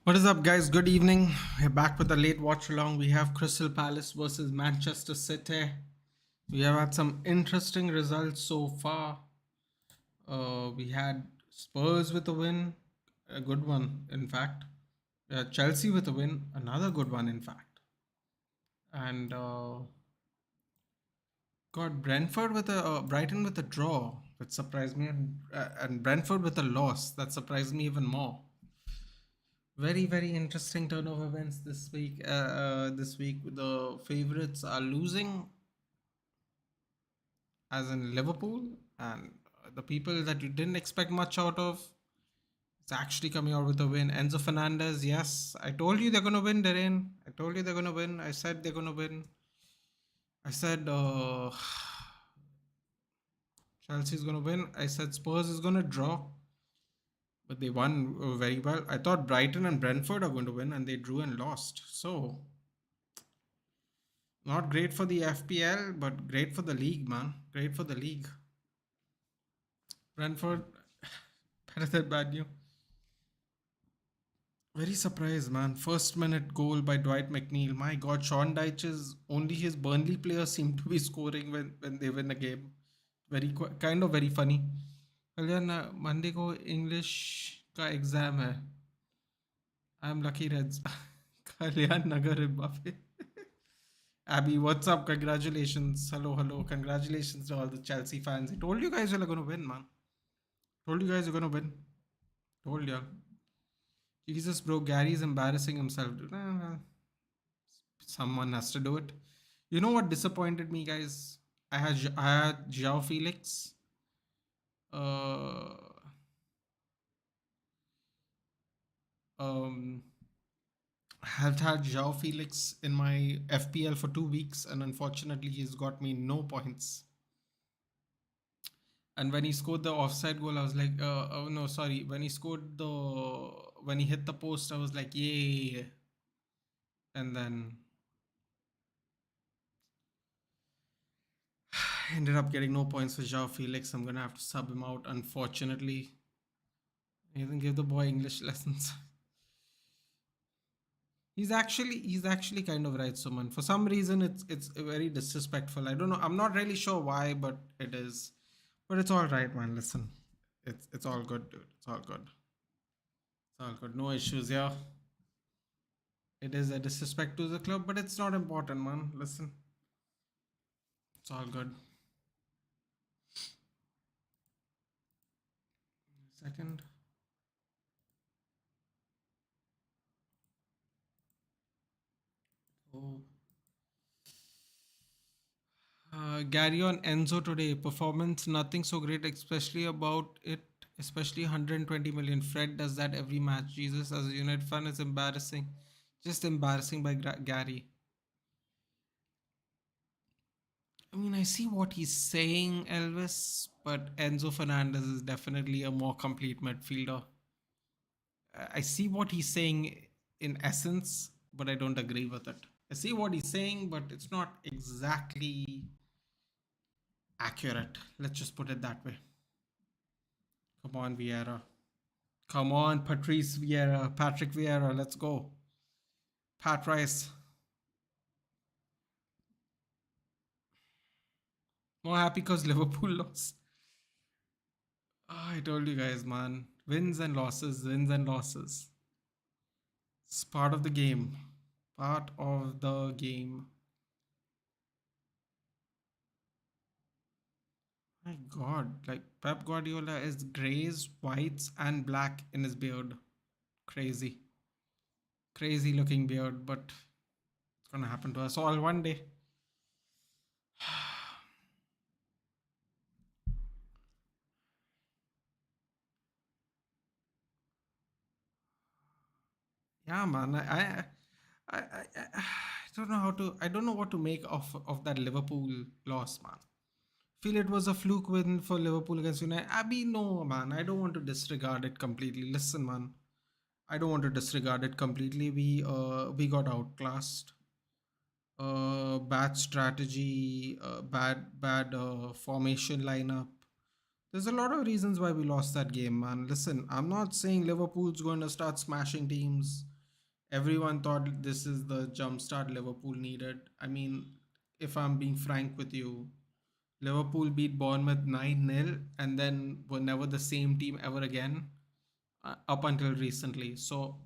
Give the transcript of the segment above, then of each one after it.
What is up, guys? Good evening. We're back with a late watch along. We have Crystal Palace versus Manchester City. We have had some interesting results so far. We had Spurs with a win, a good one, in fact. Chelsea with a win, another good one, in fact. And got Brentford with a Brighton with a draw, that surprised me, and Brentford with a loss that surprised me even more. Very interesting turn of events this week. This week, the favorites are losing, as in Liverpool, and the people that you didn't expect much out of, it's actually coming out with a win. Enzo Fernandez, yes, I told you they're gonna win, Darren. I told you they're gonna win. I said they're gonna win. I said Chelsea's gonna win. I said Spurs is gonna draw, but they won very well. I thought Brighton and Brentford are going to win, and they drew and lost. So not great for the FPL, but great for the league, man. Great for the league. Brentford, better than bad news. Very surprised, man. First minute goal by Dwight McNeil. My God, Sean Dyche's only his Burnley players seem to be scoring when they win a game. Kind of very funny. Kalyan Monday को English का exam है. I am lucky reds. Kalyan Nagar बापे. Abby, what's up? Congratulations. Hello. Congratulations to all the Chelsea fans. I told you guys you're going to win, man. Told you guys you're going to win. Told you. Jesus, bro, Gary's embarrassing himself. Someone has to do it. You know what disappointed me, guys? I had João Felix. Uh, um, I have had João Felix in my FPL for 2 weeks, and unfortunately, he's got me no points. And when he scored the offside goal, I was like, oh no, sorry. When he hit the post, I was like, yay. And then ended up getting no points for João Felix. I'm gonna have to sub him out, unfortunately. He doesn't give the boy English lessons. He's actually kind of right, Suman. For some reason, it's very disrespectful. I don't know. I'm not really sure why, but it is. But it's all right, man. Listen, it's all good, dude. It's all good. It's all good. No issues, yeah. It is a disrespect to the club, but it's not important, man. Listen, it's all good. Second. Oh. Gary on Enzo today. Performance nothing so great, especially about it. Especially 120 million. Fred does that every match. Jesus, as a United fan, is embarrassing. Just embarrassing by Gary. I mean, I see what he's saying, Elvis, but Enzo Fernandez is definitely a more complete midfielder. I see what he's saying in essence, but I don't agree with it. I see what he's saying, but it's not exactly accurate. Let's just put it that way. Come on, Vieira. Come on, Patrice Vieira. Patrick Vieira. Let's go. Pat Rice. More happy because Liverpool lost. Oh, I told you guys, man. Wins and losses, wins and losses. It's part of the game. Part of the game. My God, like Pep Guardiola is grays, whites, and black in his beard. Crazy. Crazy looking beard, but it's gonna happen to us all one day. Yeah, man. I don't know how to. I don't know what to make of that Liverpool loss, man. Feel it was a fluke win for Liverpool against United. I mean, no, man. I don't want to disregard it completely. Listen, man. I don't want to disregard it completely. We got outclassed. Bad strategy. Bad formation lineup. There's a lot of reasons why we lost that game, man. Listen, I'm not saying Liverpool's going to start smashing teams. Everyone thought this is the jumpstart Liverpool needed. I mean, if I'm being frank with you, Liverpool beat Bournemouth 9-0 and then were never the same team ever again up until recently. So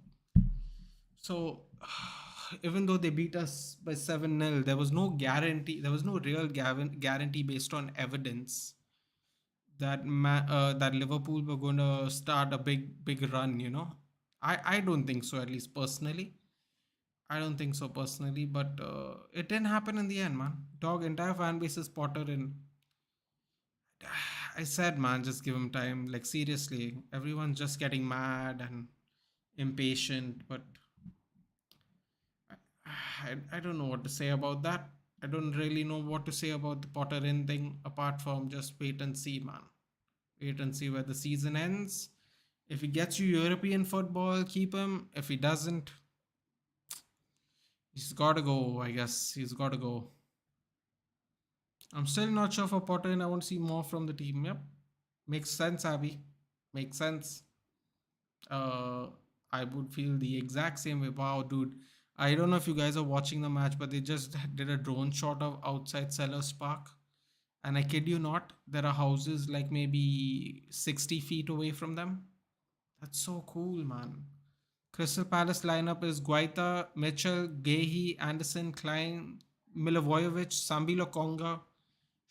even though they beat us by 7-0, there was no guarantee, there was no real guarantee based on evidence that that Liverpool were going to start a big run, you know. I don't think so, at least personally. I don't think so personally, but it didn't happen in the end, man. Dog, entire fan base is Potter in. I said, man, just give him time. Like, seriously, everyone's just getting mad and impatient, but I don't know what to say about that. I don't really know what to say about the Potter in thing apart from just wait and see, man. Wait and see where the season ends. If he gets you European football, keep him. If he doesn't, he's got to go, I guess. He's got to go. I'm still not sure for Potter, and I want to see more from the team. Yep. Makes sense, Abby. Makes sense. Uh, I would feel the exact same way. Wow, dude. I don't know if you guys are watching the match, but they just did a drone shot of outside Sellers Park. And I kid you not, there are houses like maybe 60 feet away from them. That's so cool, man. Crystal Palace lineup is Guaita, Mitchell, Gehi, Anderson, Klein, Milivojevic, Sambilo Konga,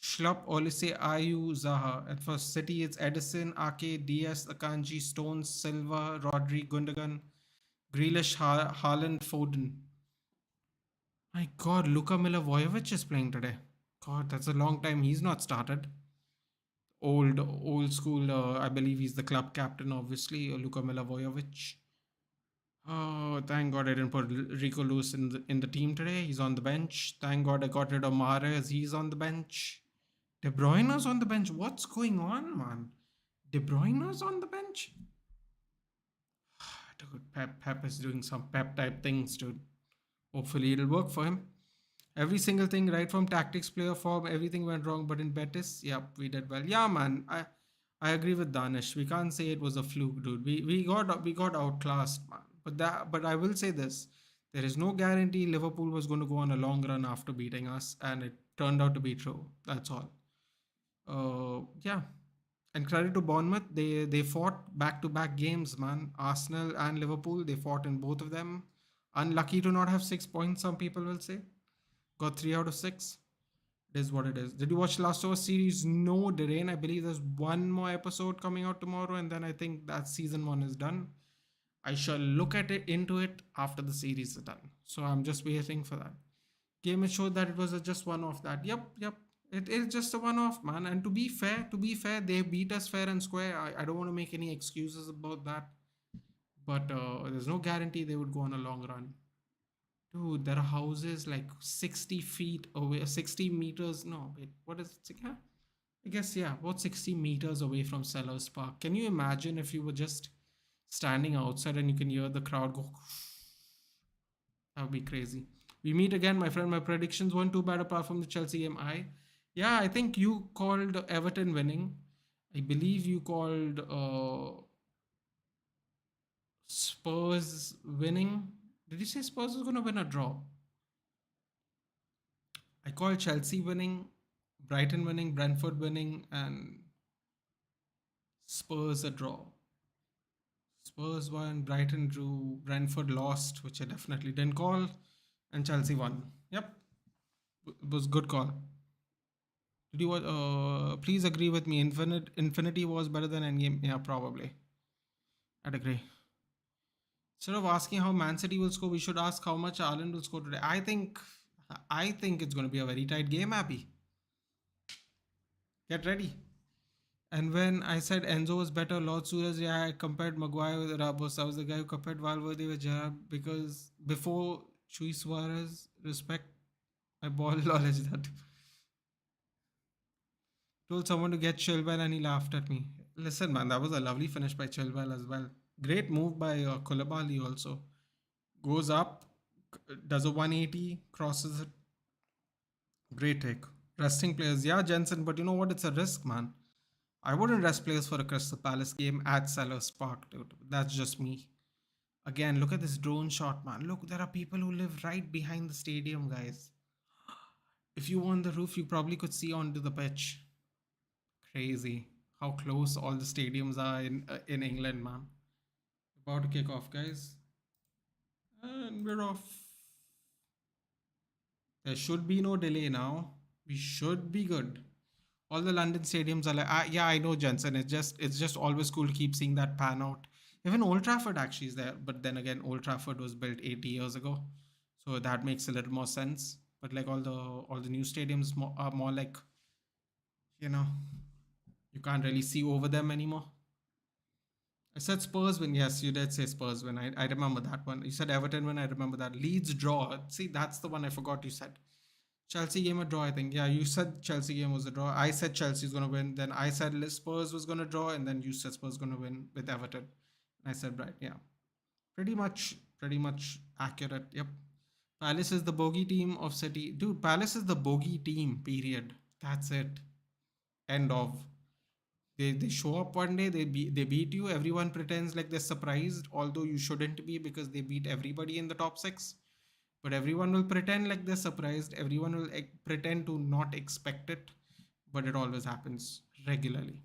Schlupp, Olise, Ayu, Zaha. And for City, it's Edison, Ake, Diaz, Akanji, Stones, Silva, Rodri, Gundogan, Grealish, Haaland, Foden. My God, Luka Milivojevic is playing today. God, that's a long time he's not started. Old school. I believe he's the club captain, obviously, Luka Milivojevic. Oh, thank God I didn't put Rico Lewis in the team today. He's on the bench. Thank God I got rid of Mahrez. He's on the bench. De Bruyne's on the bench. What's going on, man? De Bruyne's on the bench. Dude, Pep is doing some Pep type things, dude. Hopefully it'll work for him. Every single thing, right from tactics, player form, everything went wrong. But in Betis, yep, we did well. Yeah, man, I agree with Danish. We can't say it was a fluke, dude. We got outclassed, man. But I will say this: there is no guarantee Liverpool was going to go on a long run after beating us, and it turned out to be true. That's all. Yeah, and credit to Bournemouth, they fought back to back games, man. Arsenal and Liverpool, they fought in both of them. Unlucky to not have 6 points, some people will say. Got 3 out of 6. It is what it is. Did you watch Last of Us series? No, Derain. I believe there's one more episode coming out tomorrow, and then I think that season one is done. I shall look at it into it after the series is done. So I'm just waiting for that. Game it showed that it was just one off that. Yep. It is just a one off, man. And to be fair, they beat us fair and square. I don't want to make any excuses about that. But there's no guarantee they would go on a long run. Dude, there are houses like 60 feet away, 60 meters. No, wait, what is it? Yeah, I guess, yeah, about 60 meters away from Sellers Park. Can you imagine if you were just standing outside and you can hear the crowd go? That would be crazy. We meet again, my friend. My predictions weren't too bad apart from the Chelsea game. Yeah, I think you called Everton winning. I believe you called Spurs winning. Did you say Spurs is going to win or draw? I called Chelsea winning, Brighton winning, Brentford winning, and Spurs a draw. Spurs won, Brighton drew, Brentford lost, which I definitely didn't call, and Chelsea won. Yep, it was good call. Did you please agree with me? Infinity was better than Endgame. Yeah, probably. I'd agree. Instead of asking how Man City will score, we should ask how much Ireland will score today. I think it's going to be a very tight game, Abby. Get ready. And when I said Enzo was better, Lord Suarez, yeah, I compared Maguire with Ramos. I was the guy who compared Valverde with Gerrard because before Chuy Suarez, respect my ball knowledge that told someone to get Chilwell and he laughed at me. Listen, man, that was a lovely finish by Chilwell as well. Great move by Koulibaly also. Goes up, does a 180, crosses it. Great take. Resting players, yeah, Jensen, but you know what? It's a risk, man. I wouldn't rest players for a Crystal Palace game at Sellers Park, dude. That's just me. Again, look at this drone shot, man. Look, there are people who live right behind the stadium, guys. If you were on the roof, you probably could see onto the pitch. Crazy how close all the stadiums are in England, man. About to kick off, guys, and we're off. There should be no delay now. We should be good. All the London stadiums are like, yeah, I know, Jensen. It's just always cool to keep seeing that pan out. Even Old Trafford actually is there, but then again, Old Trafford was built 80 years ago, so that makes a little more sense. But like all the new stadiums are more like, you know you can't really see over them anymore. I said Spurs win. Yes, you did say Spurs win. I remember that one. You said Everton win. I remember that. Leeds draw. See, that's the one I forgot you said. Chelsea game a draw, I think. Yeah, you said Chelsea game was a draw. I said Chelsea's going to win. Then I said Spurs was going to draw. And then you said Spurs going to win with Everton. And I said, right, yeah. Pretty much accurate. Yep. Palace is the bogey team of City. Dude, Palace is the bogey team, period. That's it. End of. They show up one day, they beat you. Everyone pretends like they're surprised, although you shouldn't be because they beat everybody in the top six. But everyone will pretend like they're surprised. Everyone will pretend to not expect it, but it always happens regularly.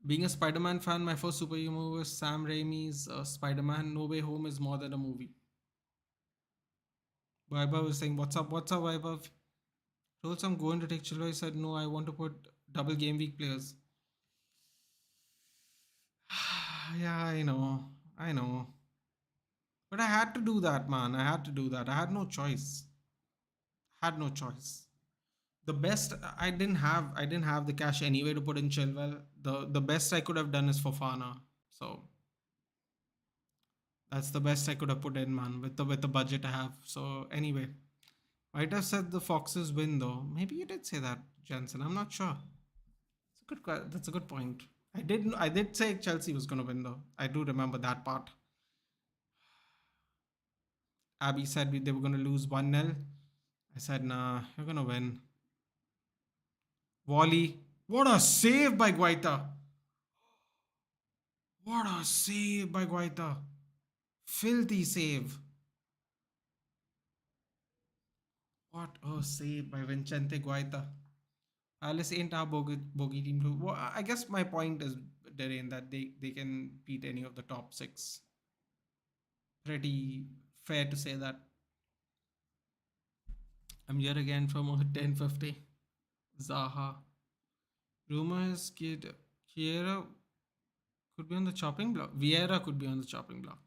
Being a Spider-Man fan, my first superhero movie was Sam Raimi's Spider-Man. No Way Home is more than a movie. Vaibhav was saying, "What's up? What's up, Vaibhav?" Told some going to take Chilo. I said, "No, I want to put double game week players." Yeah, I know. But I had to do that, man. I had to do that. I had no choice. Had no choice. The best I didn't have the cash anyway to put in Chilwell. The best I could have done is for Fana. So that's the best I could have put in, man, with the budget I have. So anyway, might have said the Foxes win though. Maybe you did say that, Jensen. I'm not sure. That's a good point. I did say Chelsea was gonna win though. I do remember that part. Abby said they were gonna lose 1-0. I said, nah, you're gonna win. Wally. What a save by Guaita. What a save by Guaita. Filthy save. What a save by Vincente Guaita. Alice ain't our bogey team. Well, I guess my point is, Darain, that they can beat any of the top six. Pretty fair to say that. I'm here again from 10:50. Zaha. Rumors kid Kiera could be on the chopping block. Vieira could be on the chopping block.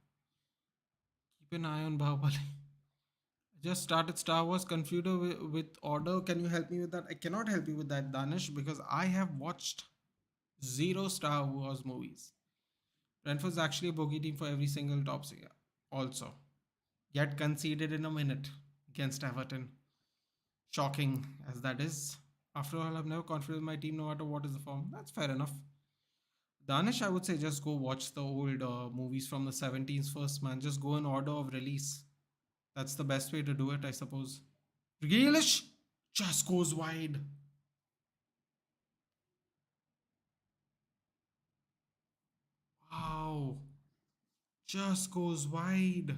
Keep an eye on Bahubali. Just started Star Wars Confuder with Order. Can you help me with that? I cannot help you with that, Danish, because I have watched zero Star Wars movies. Brentford's actually a bogey team for every single top tier. Also, yet conceded in a minute against Everton. Shocking as that is. After all, I've never confided in my team no matter what is the form. That's fair enough. Danish, I would say just go watch the old movies from the 70s first, man. Just go in order of release. That's the best way to do it, I suppose. Grealish just goes wide. Wow. Just goes wide.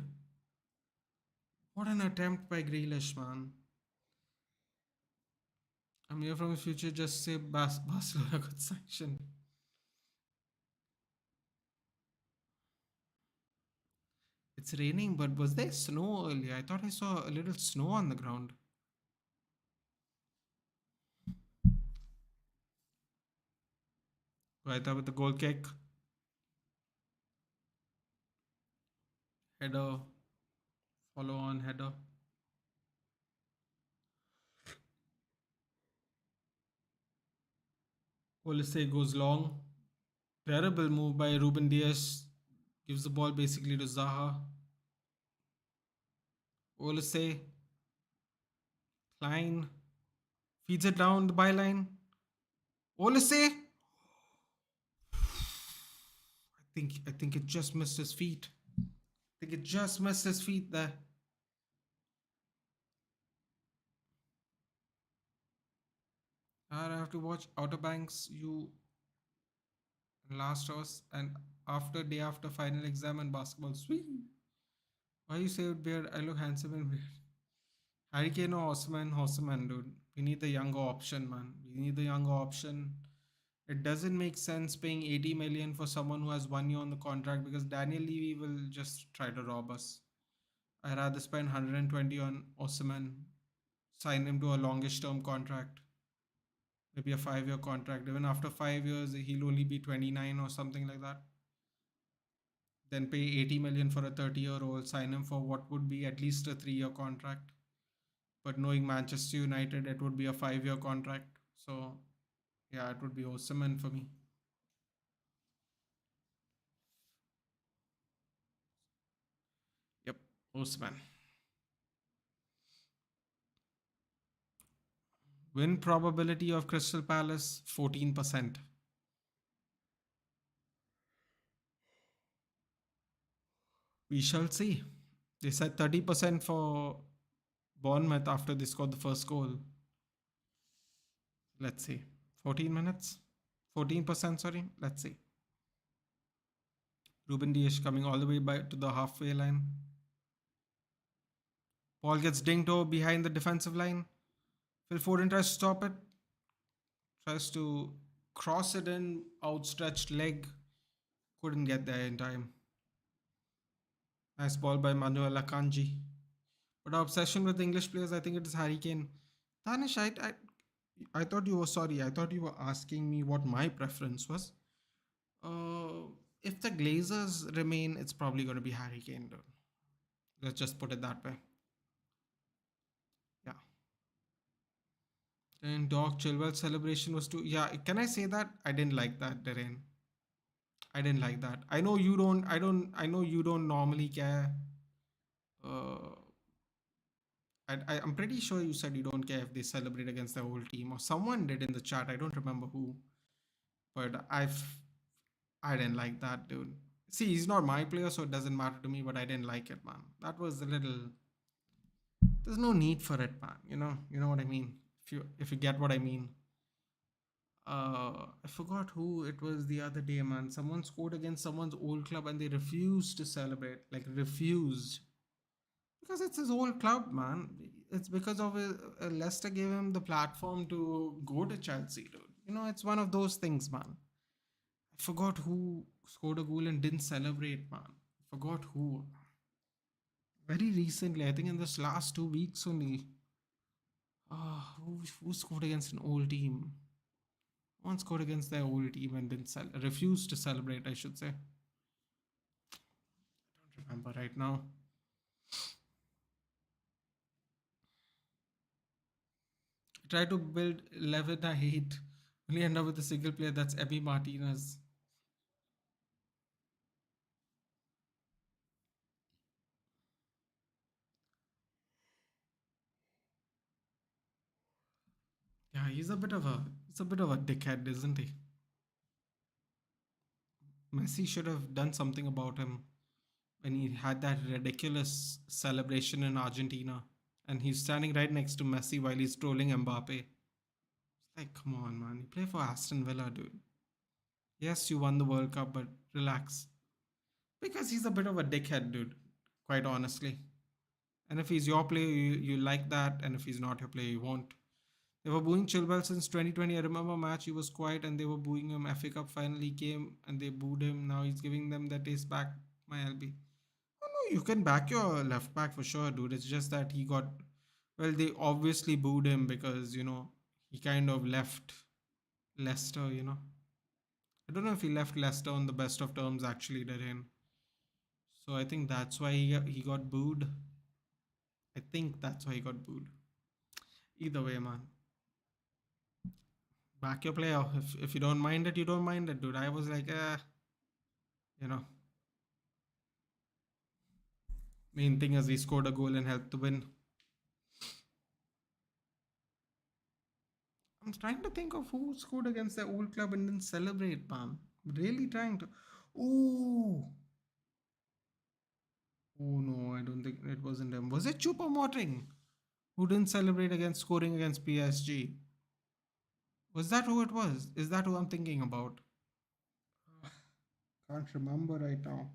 What an attempt by Grealish, man. I'm here from the future, just say Barcelona got sanctioned. It's raining, but was there snow earlier? I thought I saw a little snow on the ground. Guaita with the goal kick. Header. Follow on header. Olise goes long. Terrible move by Ruben Diaz. Gives the ball basically to Zaha. Olise. Klein. Feeds it down the byline. Olise. I think it just missed his feet. I think it just missed his feet there. I have to watch Outer Banks. You Last hours and after day after final exam and basketball. Sweet. Why you say it beard? I look handsome in beard. Hurricane or Osman? Osman, dude. We need the younger option, man. We need the younger option. It doesn't make sense paying 80 million for someone who has 1 year on the contract because Daniel Levy will just try to rob us. I'd rather spend 120 on Osman, sign him to a longish term contract, maybe a 5 year contract. Even after 5 years, he'll only be 29 or something like that. Then pay 80 million for a 30-year-old, sign him for what would be at least a 3 year contract. But knowing Manchester United, it would be a 5 year contract. So yeah, it would be Osimhen for me. Yep, Osimhen. Win probability of Crystal Palace 14%. We shall see. They said 30% for Bournemouth after they scored the first goal. Let's see. 14 minutes? 14%, sorry. Let's see. Ruben Dias coming all the way by to the halfway line. Ball gets dinged over behind the defensive line. Phil Foden tries to stop it. Tries to cross it in, outstretched leg. Couldn't get there in time. Nice ball by Manuel Akanji. But our obsession with English players, I think it is Harry Kane. Danish, I thought you were sorry. I thought you were asking me what my preference was. Uh, if the Glazers remain, it's probably going to be Harry Kane. Though. Let's just put it that way. Yeah. Then Doc Chilwell celebration was too. Yeah, can I say that? I didn't like that, Darren. I didn't like that. I know you don't. I don't. I know you don't normally care. Uh, I'm pretty sure you said you don't care if they celebrate against the whole team, or someone did in the chat. I don't remember who, but I didn't like that, dude. See, he's not my player, so it doesn't matter to me. But I didn't like it, man. That was a little. There's no need for it, man. You know what I mean. If you get what I mean. I forgot who it was the other day, man. Someone scored against someone's old club and they refused to celebrate. Like refused. Because it's his old club, man. It's because of Leicester gave him the platform to go to Chelsea, dude. It's one of those things, man. I forgot who scored a goal and didn't celebrate, man. I forgot who. Very recently, I think in this last 2 weeks only. Who scored against an old team? One scored against their old team and didn't refused to celebrate, I should say. I don't remember right now. Try to build 11 I hate. Only end up with a single player that's Ebi Martinez. Yeah, he's a bit of a dickhead, isn't he? Messi should have done something about him when he had that ridiculous celebration in Argentina. And he's standing right next to Messi while he's trolling Mbappe. It's like, come on, man. You play for Aston Villa, dude. Yes, you won the World Cup, but relax. Because he's a bit of a dickhead, dude. Quite honestly. And if he's your player, you like that. And if he's not your player, you won't. They were booing Chilwell since 2020. I remember a match he was quiet and they were booing him. FA Cup final he came and they booed him. Now he's giving them that taste back. My LB. Oh no, you can back your left back for sure, dude. It's just that he got. Well, they obviously booed him because he kind of left Leicester. I don't know if he left Leicester on the best of terms. Actually, Darren. So I think that's why he got booed. I think that's why he got booed. Either way, man. Back your player. If you don't mind it, you don't mind it, dude. I was like, you know. Main thing is he scored a goal and helped to win. I'm trying to think of who scored against their old club and didn't celebrate, man. Really trying to. Ooh. Oh no, I don't think it wasn't him. Was it Chupa who didn't celebrate against scoring against PSG? Was that who it was? Is that who I'm thinking about? Can't remember right now.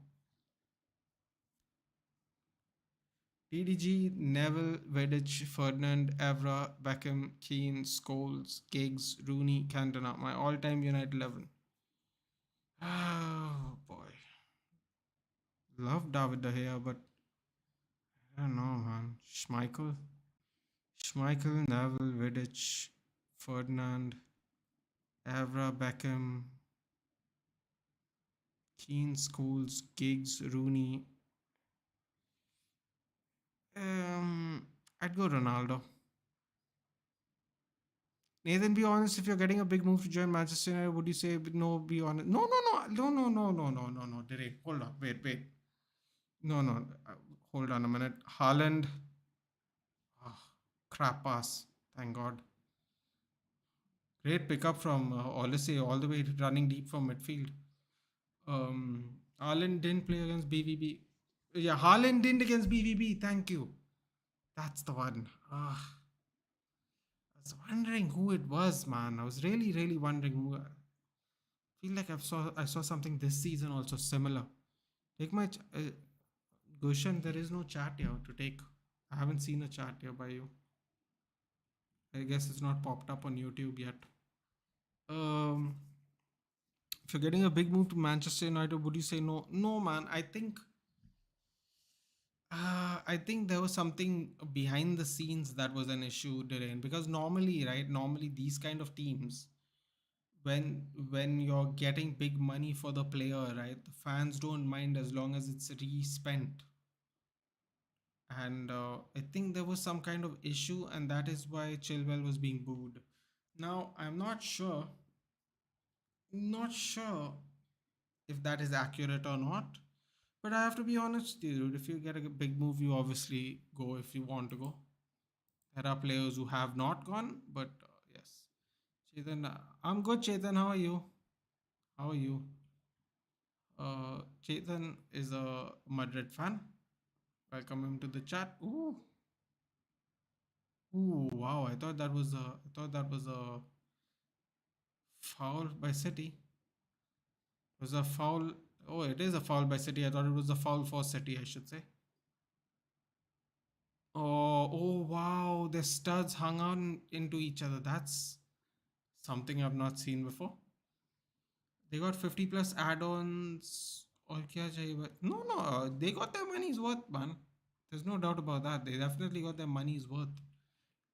TDG, Neville, Vidic, Ferdinand, Evra, Beckham, Keane, Scholes, Giggs, Rooney, Cantona. My all-time United 11. Oh boy, love David De Gea, but I don't know, man. Schmeichel, Neville, Vidic, Ferdinand, Evra, Beckham, Keane, Scholes, Giggs, Rooney. I'd go Ronaldo. Nathan, be honest. If you're getting a big move to join Manchester United, would you say no? Be honest. No, no, no, no, no, no, no, no, no, no. Derek, hold on. Wait, wait. No, no. Hold on a minute. Haaland. Oh, crap pass. Thank God. Great pickup from Odyssey all the way running deep from midfield. Haaland didn't play against BVB. Yeah, Haaland didn't against BVB. Thank you. That's the one. I was wondering who it was, man. I was really, really wondering who. I feel like I saw something this season also similar. Take my Gushan. There is no chat here to take. I haven't seen a chat here by you. I guess it's not popped up on YouTube yet. Um, if you're getting a big move to Manchester United, would you say no? No, man. I think there was something behind the scenes that was an issue, Dhiren, because normally, right? Normally, these kind of teams, when you're getting big money for the player, right? The fans don't mind as long as it's re-spent. And I think there was some kind of issue, and that is why Chilwell was being booed. Now, I'm not sure if that is accurate or not. But I have to be honest, dude. If you get a big move, you obviously go if you want to go. There are players who have not gone, but yes. Chetan, I'm good. Chetan, how are you? How are you? Chetan is a Madrid fan. Welcome him to the chat. Ooh, wow! I thought that was a foul by City. It was a foul. Oh, it is a foul by City. I thought it was a foul for City, I should say. Oh, wow! The studs hung on into each other. That's something I've not seen before. They got 50 plus add-ons. और क्या चाहिए बस- No, no, they got their money's worth, man. There's no doubt about that. They definitely got their money's worth.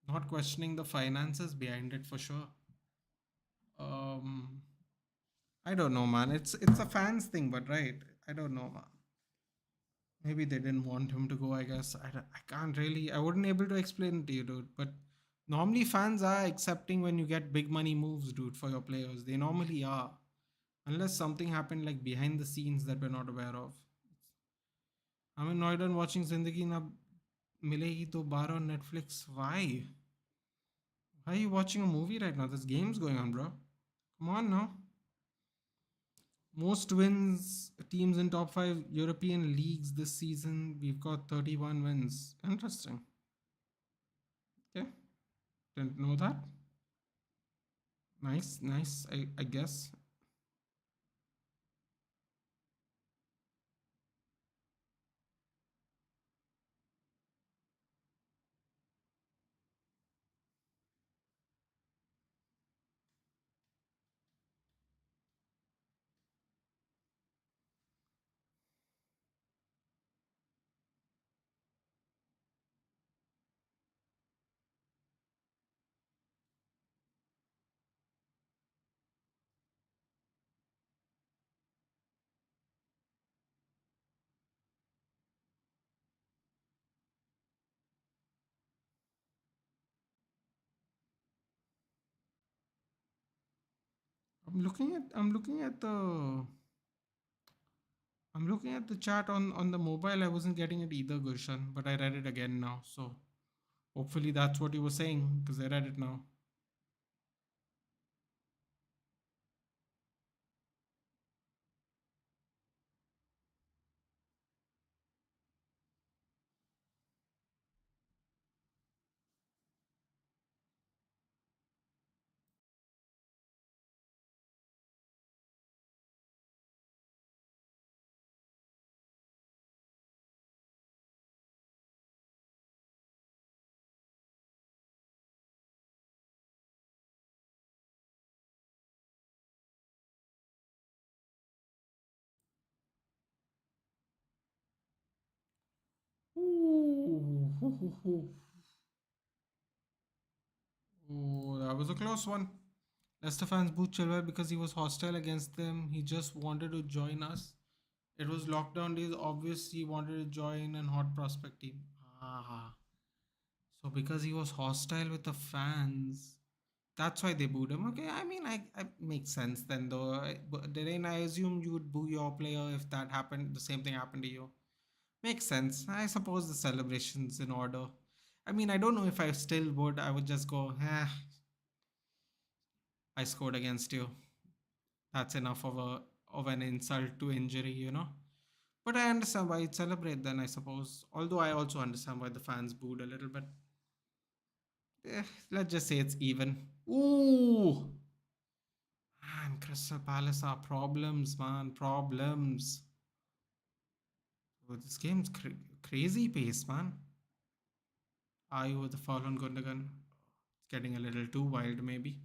Not questioning the finances behind it for sure. Um, I don't know, man. It's a fans thing, but right. I don't know, man. Maybe they didn't want him to go. I guess I can't really. I wouldn't able to explain it to you, dude. But normally fans are accepting when you get big money moves, dude, for your players. They normally are, unless something happened like behind the scenes that we're not aware of. I'm in Noida and watching Zindagi Na Milegi To Bar on Netflix. Why? Why are you watching a movie right now? There's games going on, bro. Come on now. Most wins teams in top five European leagues this season. We've got 31 wins. Interesting. Okay. Didn't know that. Nice, nice, I guess. I'm looking at the chat on the mobile. I wasn't getting it either, Gurshan, but I read it again now. So hopefully that's what you were saying because I read it now. Oh, that was a close one. Leicester fans booed Chilwell because he was hostile against them. He just wanted to join us. It was lockdown days. Obviously, he wanted to join an hot prospect team. Ah, so because he was hostile with the fans, that's why they booed him. Okay, I mean, I makes sense then though. But then I assume you would boo your player if that happened. The same thing happened to you. Makes sense. I suppose the celebrations in order. I mean, I don't know if I still would. I would just go, I scored against you. That's enough of an insult to injury. But I understand why you'd celebrate then, I suppose. Although I also understand why the fans booed a little bit. Let's just say it's even. Ooh! Man, Crystal Palace are problems, man. Problems. Oh, this game's crazy pace, man. Are you with the foul on Gundogan? It's getting a little too wild, maybe.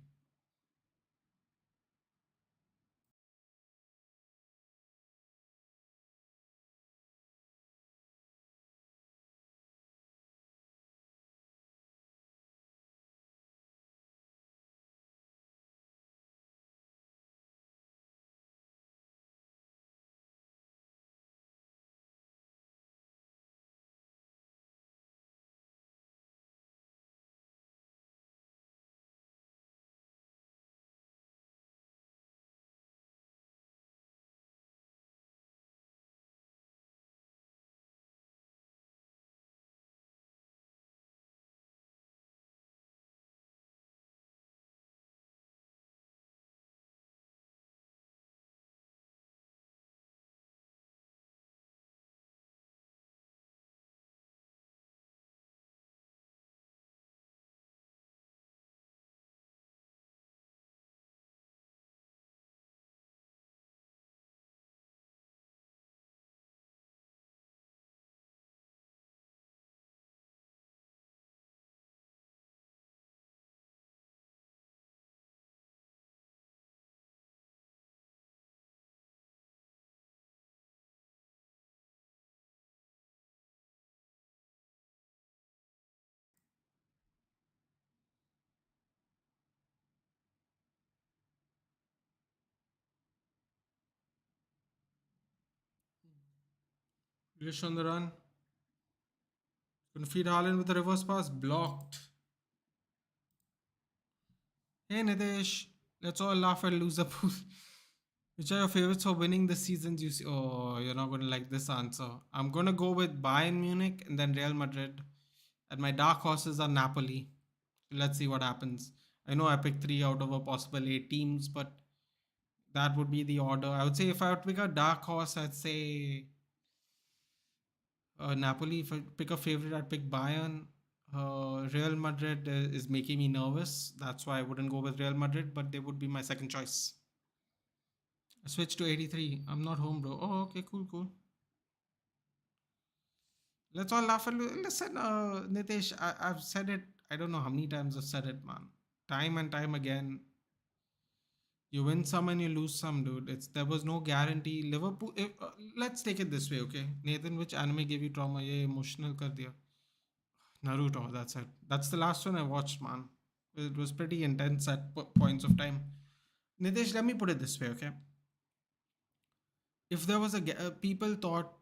Grealish on the run. Gonna feed Haaland with a reverse pass. Blocked. Hey Nidesh, let's all laugh at loser pool. Which are your favorites for winning the seasons you see? Oh, you're not gonna like this answer. I'm gonna go with Bayern Munich and then Real Madrid. And my dark horses are Napoli. Let's see what happens. I know I picked three out of a possible eight teams, but that would be the order. I would say if I would pick a dark horse, I'd say Napoli. If I pick a favorite, I'd pick Bayern. Real Madrid is making me nervous. That's why I wouldn't go with Real Madrid, but they would be my second choice. I switched to 83. I'm not home, bro. Oh, okay, cool, cool. Let's all laugh and listen, Nitesh. I've said it. I don't know how many times I've said it, man. Time and time again. You win some and you lose some, dude. There was no guarantee. Liverpool. Let's take it this way, okay? Nathan, which anime gave you trauma? Yeah, emotional kar diya. Naruto. That's it. That's the last one I watched, man. It was pretty intense at points of time. Nitesh, let me put it this way, okay? If there was people thought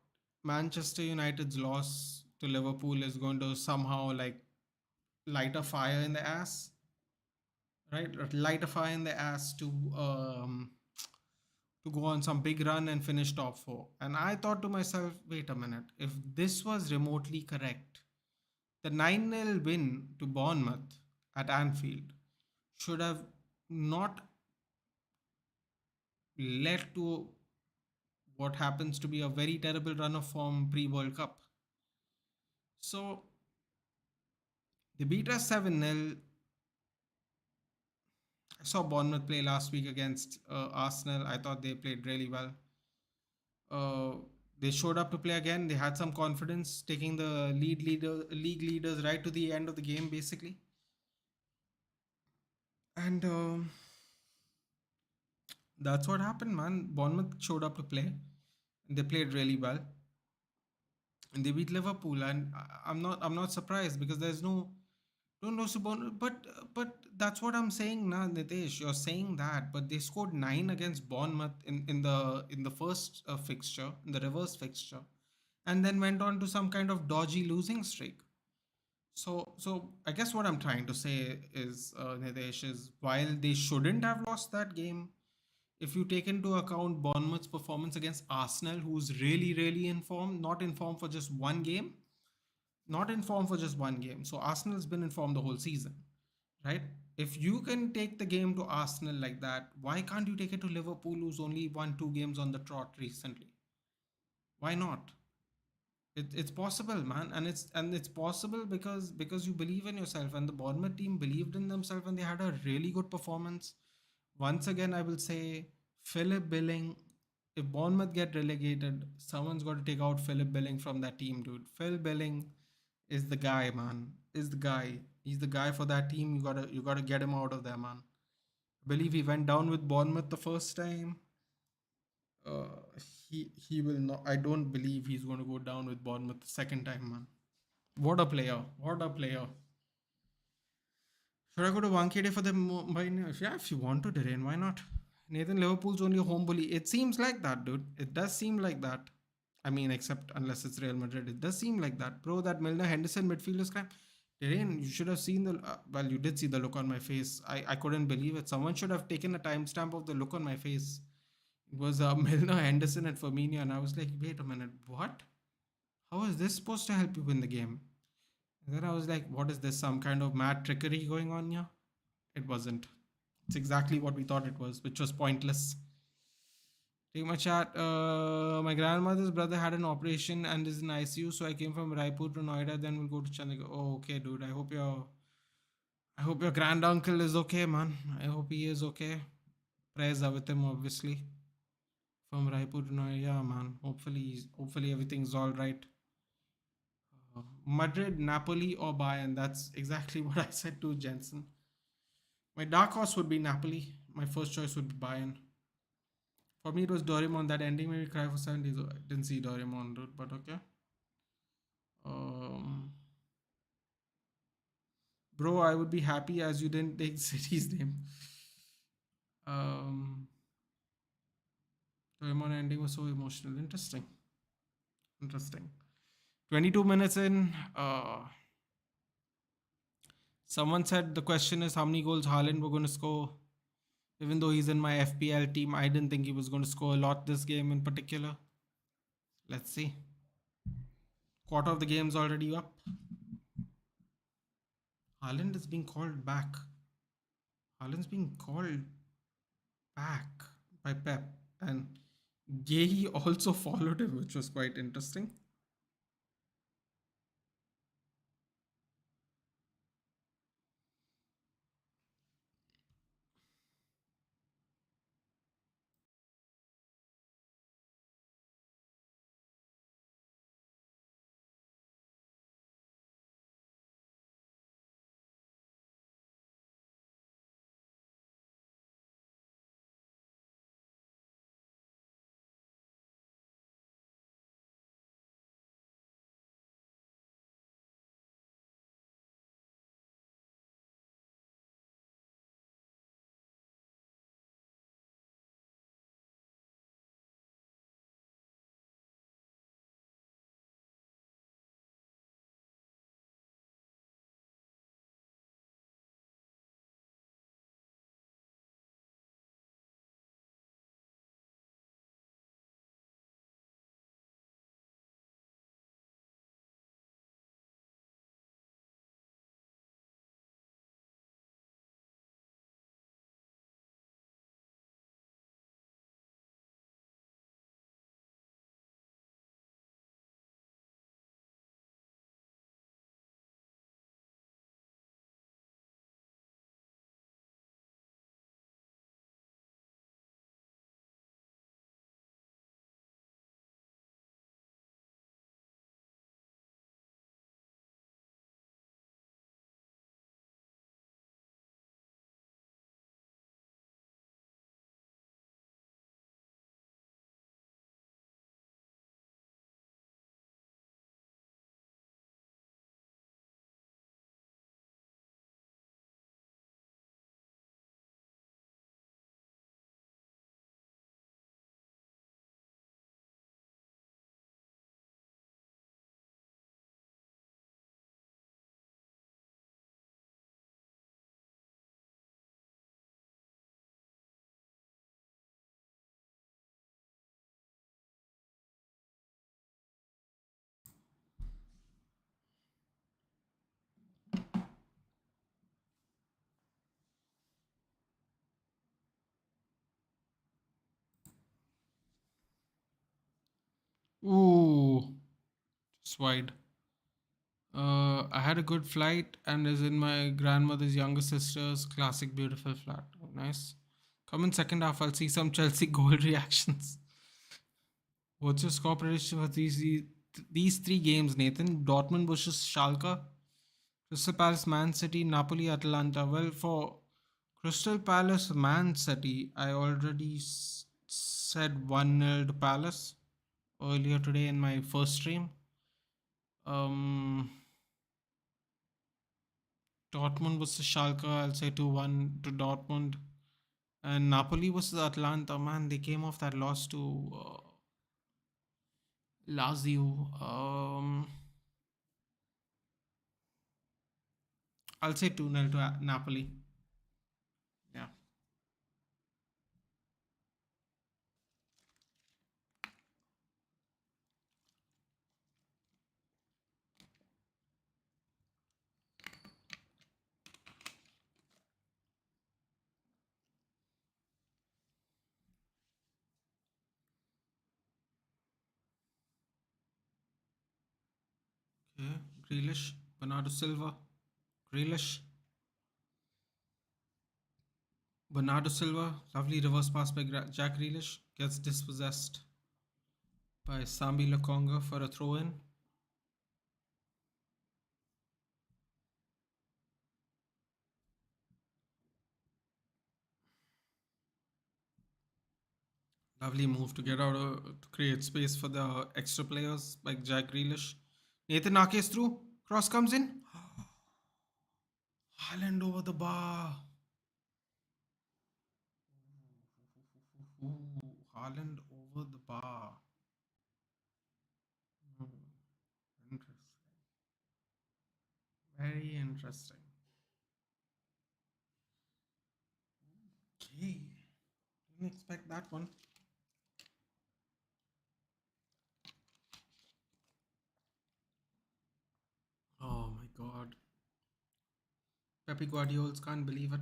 Manchester United's loss to Liverpool is going to somehow like light a fire in the ass, right? Or light a fire in the ass to go on some big run and finish top four. And I thought to myself, wait a minute, if this was remotely correct, the 9-0 win to Bournemouth at Anfield should have not led to what happens to be a very terrible run of form pre World Cup. So they beat us 7-0. I saw Bournemouth play last week against Arsenal. I thought they played really well. Uh, they showed up to play again. They had some confidence, taking the league leaders right to the end of the game, basically. And that's what happened, man. Bournemouth showed up to play. They played really well. and they beat Liverpool, and I'm not surprised because there's no super, but that's what I'm saying now, Nitesh. You're saying that, but they scored 9 against Bournemouth in the first fixture, in the reverse fixture, and then went on to some kind of dodgy losing streak. So I guess what I'm trying to say is, Nidesh, is while they shouldn't have lost that game, if you take into account Bournemouth's performance against Arsenal, who's really, really in form, not in form for just one game, not in form for just one game. So Arsenal's been in form the whole season, right? If you can take the game to Arsenal like that, why can't you take it to Liverpool, who's only won 2 games on the trot recently? Why not? It's possible, man, and it's possible because you believe in yourself, and the Bournemouth team believed in themselves, and they had a really good performance. Once again, I will say Philip Billing. If Bournemouth get relegated, someone's got to take out Philip Billing from that team, dude. Phil Billing is the guy, man. Is the guy. He's the guy for that team. You gotta get him out of there, man. I believe he went down with Bournemouth the first time. He will not. I don't believe he's going to go down with Bournemouth the second time, man. What a player! What a player! Should I go to 1K for the Mumbai? Yeah, if you want to, Darren, why not? Nathan, Liverpool's only a home bully. It seems like that, dude. It does seem like that. I mean, except unless it's Real Madrid, it does seem like that, bro. That Milner Henderson midfield is crap. Darren, you should have seen the. Well, you did see the look on my face. I couldn't believe it. Someone should have taken a timestamp of the look on my face. It was Milner Henderson and Firmino, and I was like, wait a minute, what? How is this supposed to help you win the game? And then I was like, what is this? Some kind of mad trickery going on here? It wasn't. It's exactly what we thought it was, which was pointless. Take my chat. My grandmother's brother had an operation and is in ICU, so I came from Raipur to Noida. Then we'll go to Chandigarh. Oh, okay, dude. I hope your granduncle is okay, man. I hope he is okay. Prayers are with him, obviously. From Raipur to Noida, yeah, man. Hopefully everything's all right. Madrid, Napoli, or Bayern. That's exactly what I said to Jensen. My dark horse would be Napoli. My first choice would be Bayern. For me, it was Doraemon. That ending made me cry for 7 days. I didn't see Doraemon, dude, but okay. Um, Bro, I would be happy as you didn't take city's name. Um, Doraemon ending was so emotional. Interesting. Interesting. 22 minutes in. Someone said the question is how many goals Haaland were going to score. Even though he's in my FPL team, I didn't think he was going to score a lot this game in particular. Let's see. Quarter of the game's already up. Haaland is being called back. Haaland's being called back by Pep. And Gay also followed him, which was quite interesting. Ooh, just wide. I had a good flight and is in my grandmother's younger sister's classic beautiful flat. Oh, nice. Come in second half. I'll see some Chelsea goal reactions. What's your score prediction for these three games, Nathan? Dortmund versus Schalke, Crystal Palace, Man City, Napoli, Atalanta. Well, for Crystal Palace, Man City, I already said 1-0 to Palace earlier today in my first stream. Um, Dortmund versus Schalke, I'll say 2-1 to Dortmund. And Napoli versus Atlanta, man, they came off that loss to Lazio. I'll say 2-0 to Napoli. Yeah. Okay. Grealish, Bernardo Silva, Grealish, Bernardo Silva, lovely reverse pass by Jack Grealish, gets dispossessed by Sambi Lokonga for a throw in. Lovely move to get out to create space for the extra players like Jack Grealish. Nathan Ake is through. Cross comes in. Haaland over the bar. Ooh, Haaland over the bar. Hmm, interesting. Very interesting. Okay. Didn't expect that one. Oh my god. Pepe Guardiola's can't believe it.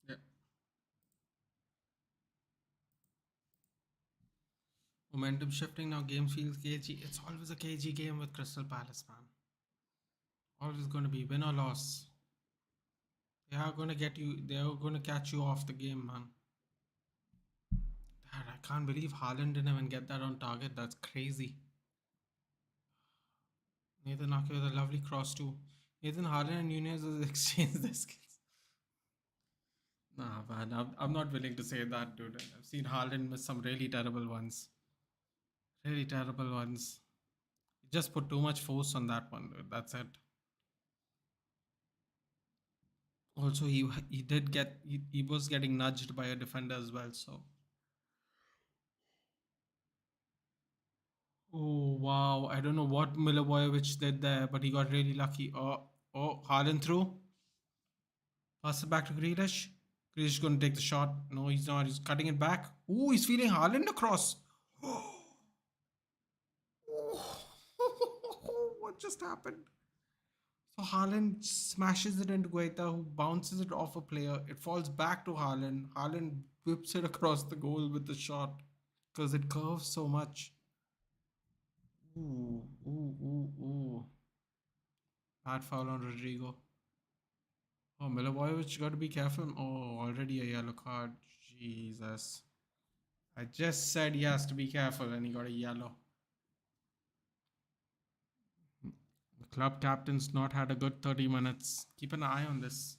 Yeah. Momentum shifting now. Game feels cagey. It's always a cagey game with Crystal Palace, man. Always going to be win or loss. They are going to get you. They are going to catch you off the game, man. Dad, I can't believe Haaland didn't even get that on target. That's crazy. Nathan Ake with a lovely cross too. Nathan Haaland and Nunez has exchanged their skills. Nah, man, I'm not willing to say that, dude. I've seen Haaland miss some really terrible ones. Really terrible ones. He just put too much force on that one, dude. That's it. Also, he did get he was getting nudged by a defender as well. So, oh wow, I don't know what Milivojevic did there, but he got really lucky. Oh, Haaland through. Pass it back to Grealish. Grealish going to take the shot. No, he's not. He's cutting it back. Ooh, he's feeling Haaland across. What just happened? So Haaland smashes it into Guaita, who bounces it off a player. It falls back to Haaland. Haaland whips it across the goal with the shot because it curves so much. Ooh, ooh, ooh, ooh. Bad foul on Rodrigo. Oh, Milivojevic got to be careful. Oh, already a yellow card. Jesus. I just said he has to be careful and he got a yellow. The club captain's not had a good 30 minutes. Keep an eye on this.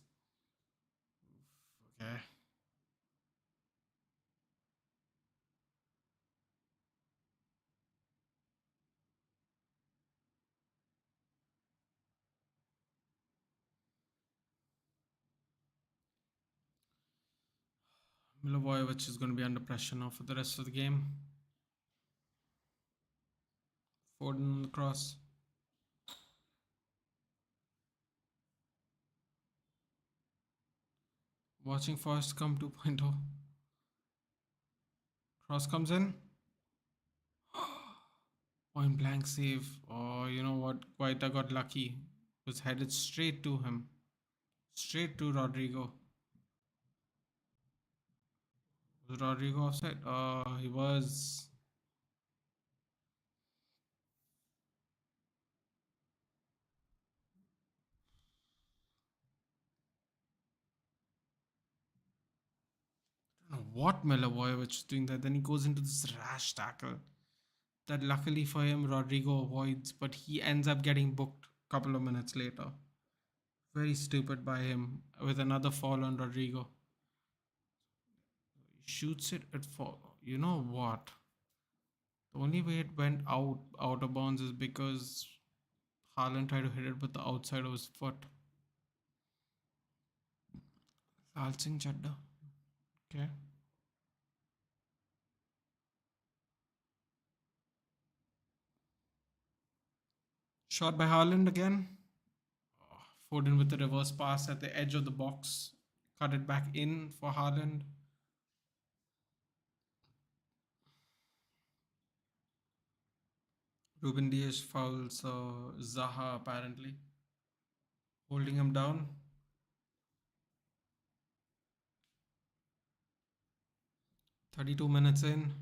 Okay. Milivojevic is going to be under pressure now for the rest of the game. Foden on the cross. Watching Forest come 2.0. Cross comes in. Point blank save. Oh, you know what? Guaita got lucky. Was headed straight to him. Straight to Rodrigo. Was Rodrigo offside? He was. I don't know what Milivojevic is doing there. Then he goes into this rash tackle that luckily for him Rodrigo avoids, but he ends up getting booked a couple of minutes later. Very stupid by him with another fall on Rodrigo. He shoots it at fall. You know what? The only way it went out of bounds is because Haaland tried to hit it with the outside of his foot. Lal Singh Chadda. Okay. Shot by Haaland again. Foden with the reverse pass at the edge of the box. Cut it back in for Haaland. Ruben Dias fouls Zaha apparently, holding him down. 32 minutes in.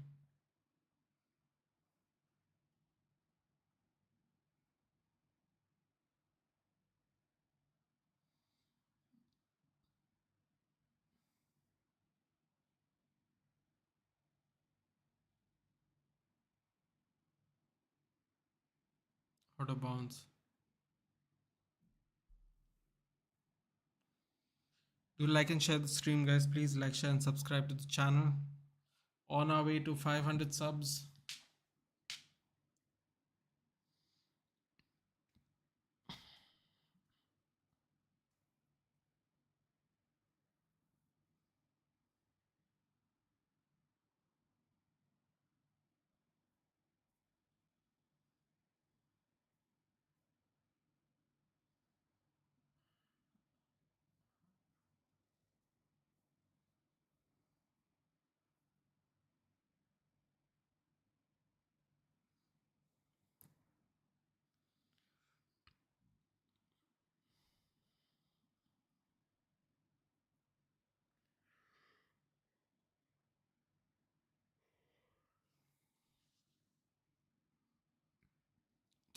Out of bounds. Do like and share the stream, guys. Please like, share, and subscribe to the channel. On our way to 500 subs.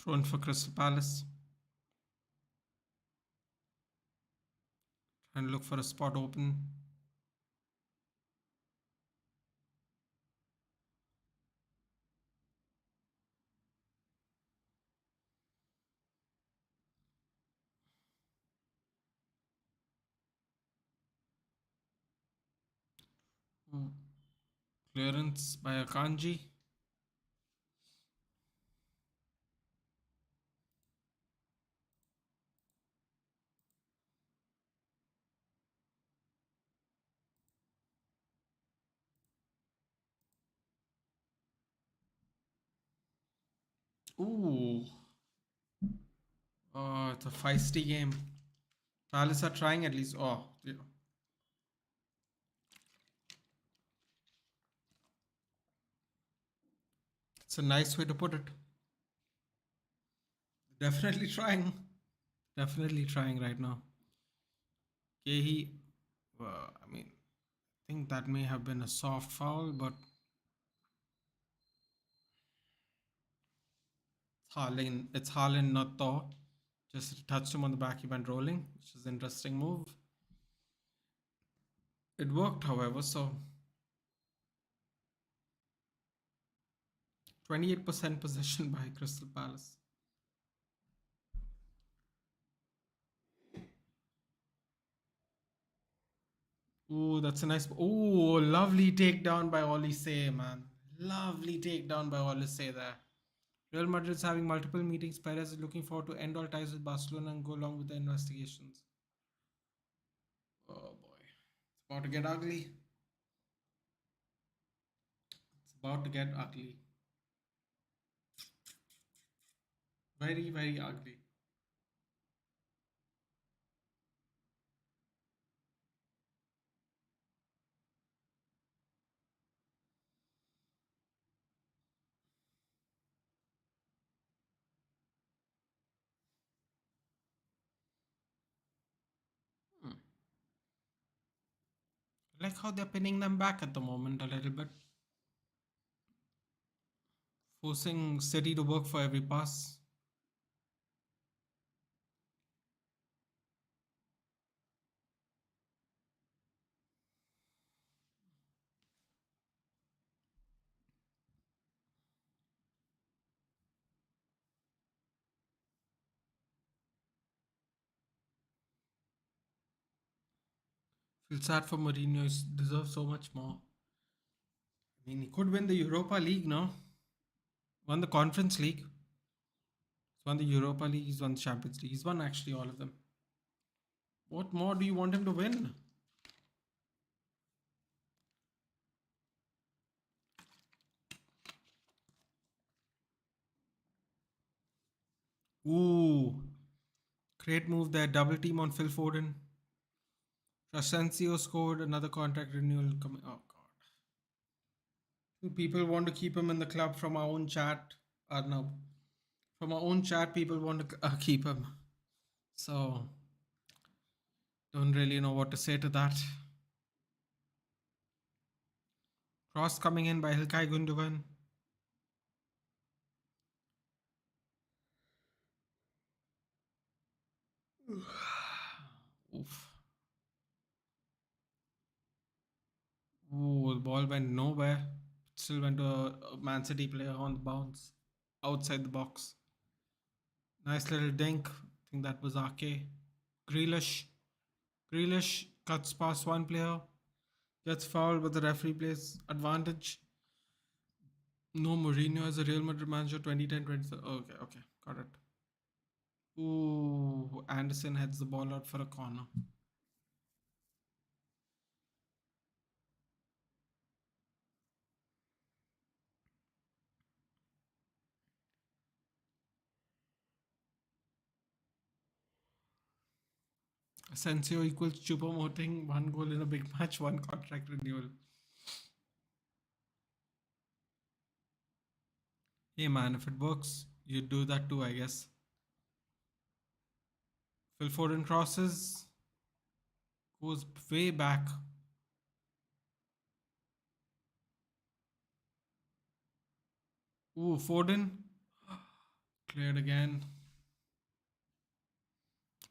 Thrown for Crystal Palace. And look for a spot open. Ooh. Clearance by Akanji. Ooh. Oh, it's a feisty game. Palace are trying at least. Oh, yeah. It's a nice way to put it. Definitely trying. Definitely trying right now. Kehi, I mean, I think that may have been a soft foul, but it's Haaland, not Thaw. Just touched him on the back, he went rolling, which is an interesting move. It worked, however, so 28% possession by Crystal Palace. Ooh, that's a nice. Ooh, lovely takedown by Olise, man. Lovely takedown by Olise there. Real Madrid is having multiple meetings. Perez is looking forward to end all ties with Barcelona and go along with the investigations. Oh boy. It's about to get ugly. It's about to get ugly. Very, very ugly. I like how they're pinning them back at the moment a little bit, forcing City to work for every pass. Feel sad for Mourinho. He deserves so much more. I mean, he could win the Europa League, no? Won the Conference League. He's won the Europa League. He's won the Champions League. He's won actually all of them. What more do you want him to win? Ooh, great move there. Double team on Phil Foden. Asensio scored another contract renewal coming. Oh God. People want to keep him in the club from our own chat. No, from our own chat, people want to keep him. So don't really know what to say to that. Cross coming in by Hilkay Gundogan. Oof. Ooh, the ball went nowhere. Still went to a Man City player on the bounce outside the box. Nice little dink. I think that was Ake. Grealish. Grealish cuts past one player. Gets fouled, but the referee plays advantage. No, Mourinho as a Real Madrid manager 2010-20. Okay, okay. Got it. Ooh, Anderson heads the ball out for a corner. Asensio equals Choupo-Moting. One goal in a big match, one contract renewal. Hey man, if it works, you do that too, I guess. Phil Foden crosses, goes way back. Ooh, Foden cleared again.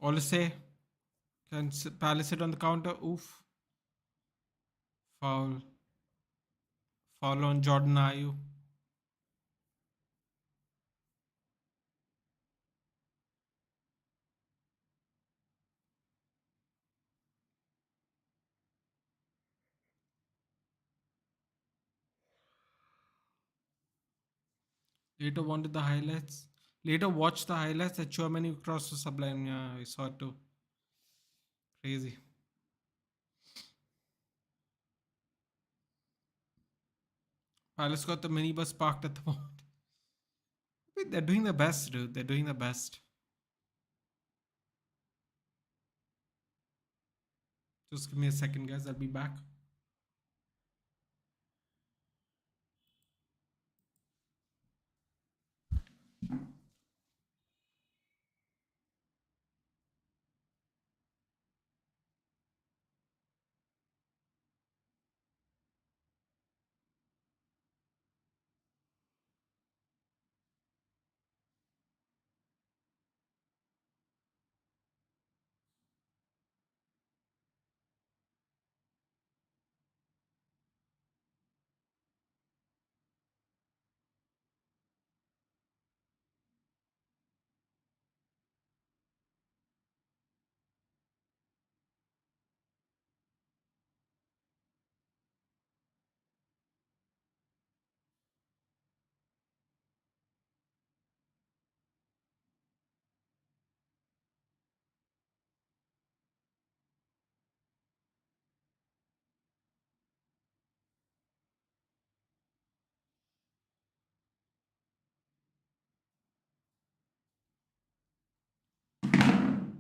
Olise can Palace it on the counter. Oof, foul. Foul on Jordan Ayew. Later wanted the highlights. Later watched the highlights. That Germany cross was sublime. Yeah, I saw it too. Crazy. Palace got the minibus parked at the moment. They're doing the best, dude. They're doing the best. Just give me a second, guys. I'll be back.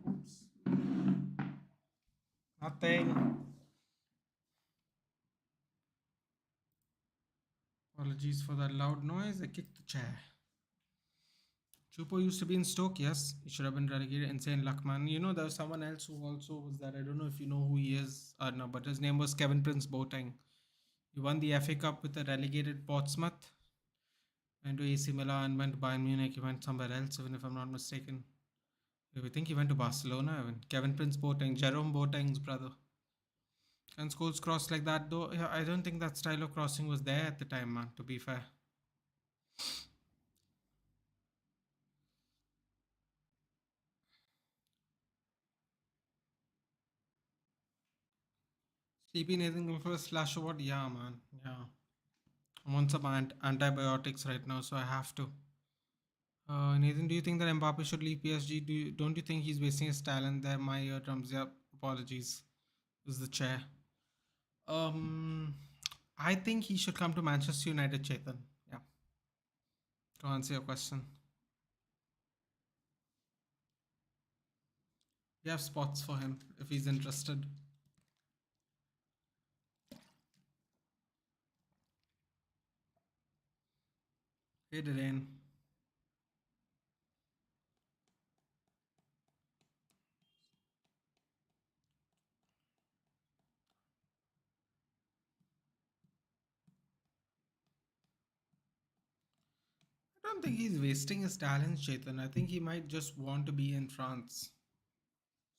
Oops. Nothing. Apologies for that loud noise. I kicked the chair. Chupo used to be in Stoke, yes. He should have been relegated. Insane luck, man. You know, there was someone else who also was that. I don't know if you know who he is or no, but his name was Kevin Prince Boateng. He won the FA Cup with a relegated Portsmouth, went to AC Milan, went to Bayern Munich, he went somewhere else, even if I'm not mistaken. I think he went to Barcelona, even. Kevin Prince Boateng, Jerome Boateng's brother. And schools cross like that, though. Yeah, I don't think that style of crossing was there at the time, man, to be fair. Sleepy Nathan going for a slash award? Yeah, man. Yeah. I'm on some antibiotics right now, so I have to. Nathan, do you think that Mbappe should leave PSG? Don't you think he's wasting his talent there? My eardrums. Yeah, apologies. This is the chair. Um, I think he should come to Manchester United, Chetan. Yeah, to answer your question. We have spots for him if he's interested. Hey, Derain. I don't think he's wasting his talents, Chetan. I think he might just want to be in France.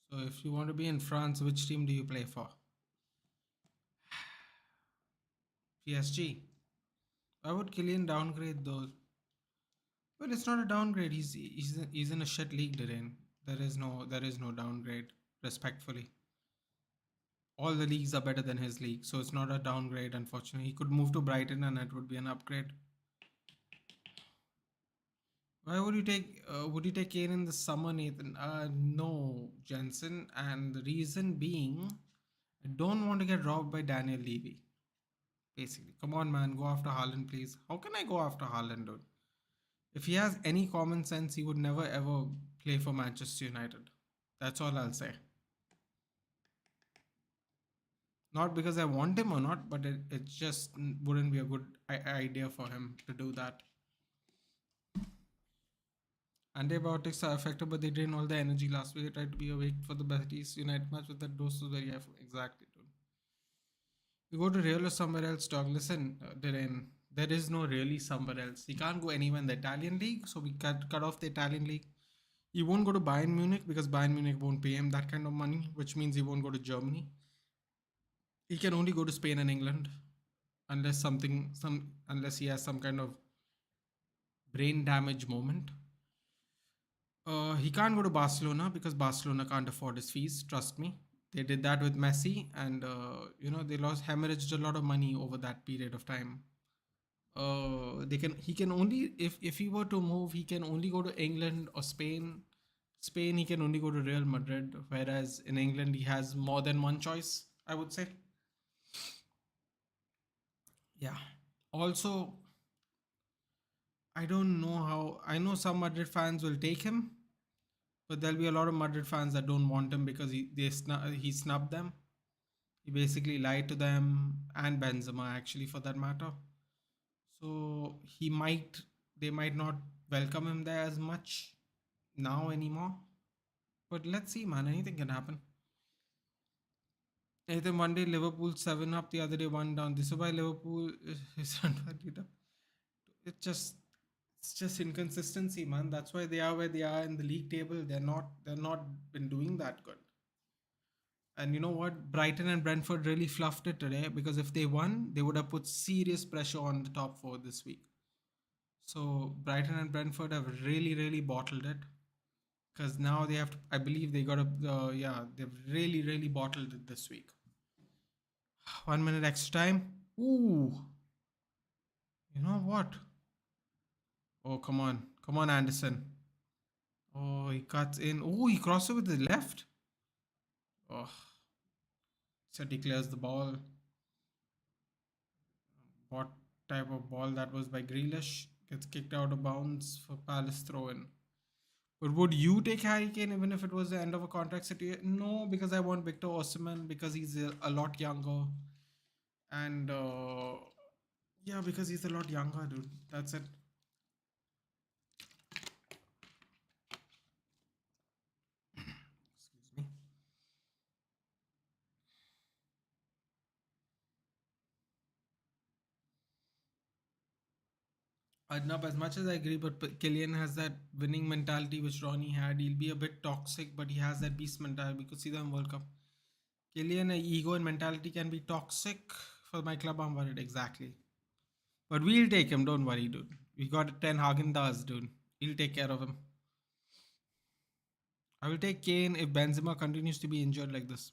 So if you want to be in France, which team do you play for? PSG. Why would Killian downgrade those? Well, it's not a downgrade. He's in a shit league, Derain. There is no downgrade. Respectfully, all the leagues are better than his league, so it's not a downgrade. Unfortunately, he could move to Brighton and it would be an upgrade. Why would you take? Would you take Kane in the summer, Nathan? No, Jensen, and the reason being, I don't want to get robbed by Daniel Levy. Basically, come on, man, go after Haaland, please. How can I go after Haaland, dude? If he has any common sense, he would never ever play for Manchester United. That's all I'll say. Not because I want him or not, but it just wouldn't be a good idea for him to do that. Antibiotics are effective, but they drain all the energy. Last week, I tried to be awake for the Betis United match with that dose was very high. Exactly, dude. You go to Real or somewhere else, dog. Listen, there is no really somewhere else. He can't go anywhere in the Italian league, so we cut off the Italian league. He won't go to Bayern Munich because Bayern Munich won't pay him that kind of money, which means he won't go to Germany. He can only go to Spain and England unless he has some kind of brain damage moment. He can't go to Barcelona because Barcelona can't afford his fees. Trust me, they did that with Messi, and they lost hemorrhaged a lot of money over that period of time. They can he can only if he were to move, he can only go to England or Spain. Spain, he can only go to Real Madrid, whereas in England he has more than one choice. I would say, yeah. Also, I don't know how. I know some Madrid fans will take him, but there'll be a lot of Madrid fans that don't want him because he snubbed them. He basically lied to them and Benzema actually for that matter. So they might not welcome him there as much now anymore. But let's see, man. Anything can happen. Either one day Liverpool 7 up, the other day 1 down. This is why Liverpool is under. It's just inconsistency, man. That's why they are where they are in the league table. They're not been doing that good. And you know what? Brighton and Brentford really fluffed it today because if they won, they would have put serious pressure on the top four this week. So Brighton and Brentford have really, really bottled it because now they have to. I believe they got a. Yeah, they've really, really bottled it this week. 1 minute extra time. Ooh, you know what? Oh, come on, Anderson. Oh, he cuts in. Oh, he crosses it with the left. Oh, so he clears the ball. What type of ball that was by Grealish? Gets kicked out of bounds for Palace throw in. But would you take Harry Kane even if it was the end of a contract situation? No, because I want Victor Osimhen because he's a lot younger. And yeah, because he's a lot younger, dude. That's it. Arnab, as much as I agree, but Killian has that winning mentality which Ronnie had. He'll be a bit toxic, but he has that beast mentality. We could see that in World Cup. Killian, ego and mentality can be toxic. For my club, I'm worried. Exactly. But we'll take him. Don't worry, dude. We got Ten Hagen does, dude. He'll take care of him. I will take Kane if Benzema continues to be injured like this.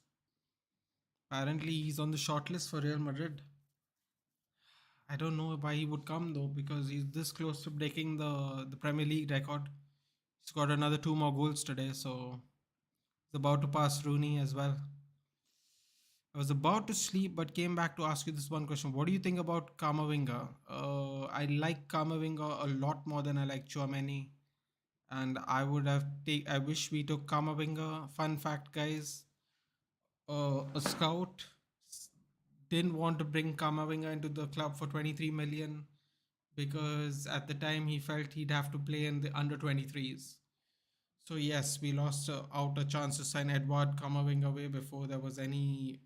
Apparently, he's on the shortlist for Real Madrid. I don't know why he would come though, because he's this close to breaking the Premier League record. He's got another two more goals today, so he's about to pass Rooney as well. I was about to sleep, but came back to ask you this one question. What do you think about Kamavinga? I like Kamavinga a lot more than I like Chouameni, and I would have take. I wish we took Kamavinga. Fun fact, guys: a scout didn't want to bring Kamavinga into the club for 23 million because at the time he felt he'd have to play in the under 23s. So yes, we lost out a chance to sign Edward Kamavinga way before there was any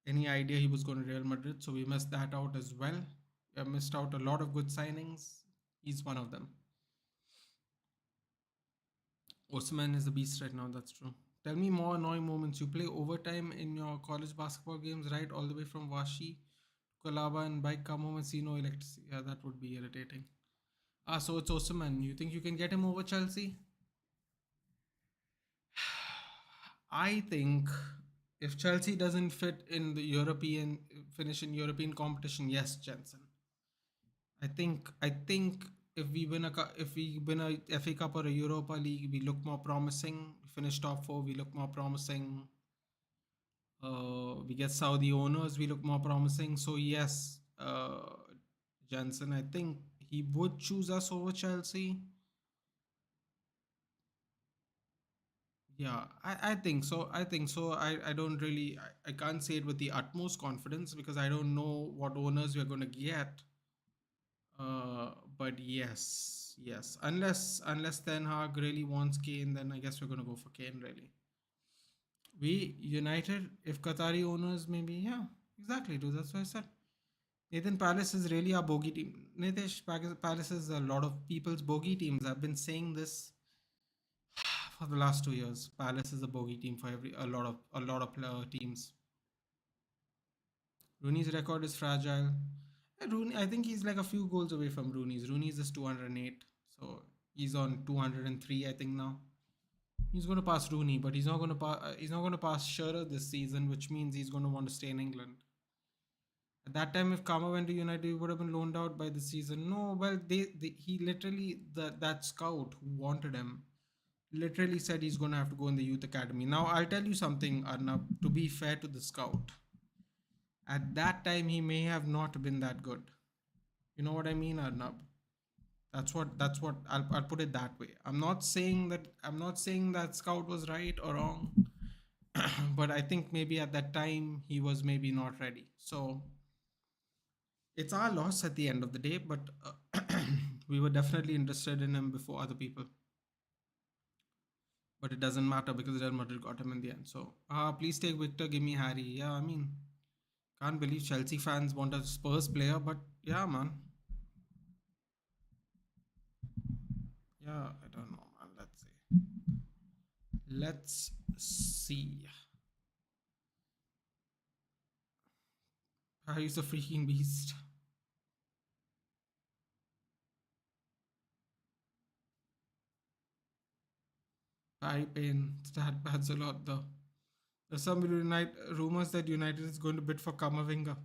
idea he was going to Real Madrid. So we missed that out as well. We have missed out a lot of good signings. He's one of them. Osman is a beast right now. That's true. Tell me more annoying moments. You play overtime in your college basketball games, right? All the way from Washi, Kolaba, and bike come home and see no electricity. Yeah, that would be irritating. Ah, so it's Osman. You think you can get him over Chelsea? I think if Chelsea doesn't fit in the European finish in European competition, yes, Jensen. I think if we win a FA Cup or a Europa League, we look more promising. We finish top four, we look more promising. We get Saudi owners, we look more promising. So yes, Jensen, I think he would choose us over Chelsea. Yeah, I think so. I think so. I don't really, I can't say it with the utmost confidence because I don't know what owners we're going to get. But yes. Unless Ten Hag really wants Kane, then I guess we're going to go for Kane, really. We United, if Qatari owners, maybe, yeah, exactly, dude. That's what I said. Nathan Palace is really our bogey team. Palace is a lot of people's bogey teams. I've been saying this for the last 2 years. Palace is a bogey team for a lot of teams. Rooney's record is fragile. Rooney, I think he's like a few goals away from Rooney's. Rooney's is 208, so he's on 203, I think now. He's going to pass Rooney, but he's not going to pass. He's not going to pass Shearer this season, which means he's going to want to stay in England. At that time, if Kama went to United, he would have been loaned out by the season. No, well, he literally that scout who wanted him literally said he's going to have to go in the youth academy. Now, I'll tell you something, Arnab. To be fair to the scout, at that time he may have not been that good. You know what I mean, Arnab? That's what I'll put it that way. I'm not saying that scout was right or wrong, but I think maybe at that time he was maybe not ready. So it's our loss at the end of the day, but we were definitely interested in him before other people. But it doesn't matter because Real Madrid got him in the end. So please take Victor, give me Harry. Yeah, I mean, can't believe Chelsea fans want a Spurs player, but yeah, man. Yeah, I don't know, man. Let's see. Let's see. Harry's a freaking beast. Harry Payne, stat pads a lot though. There's some rumors that United is going to bid for Kamavinga.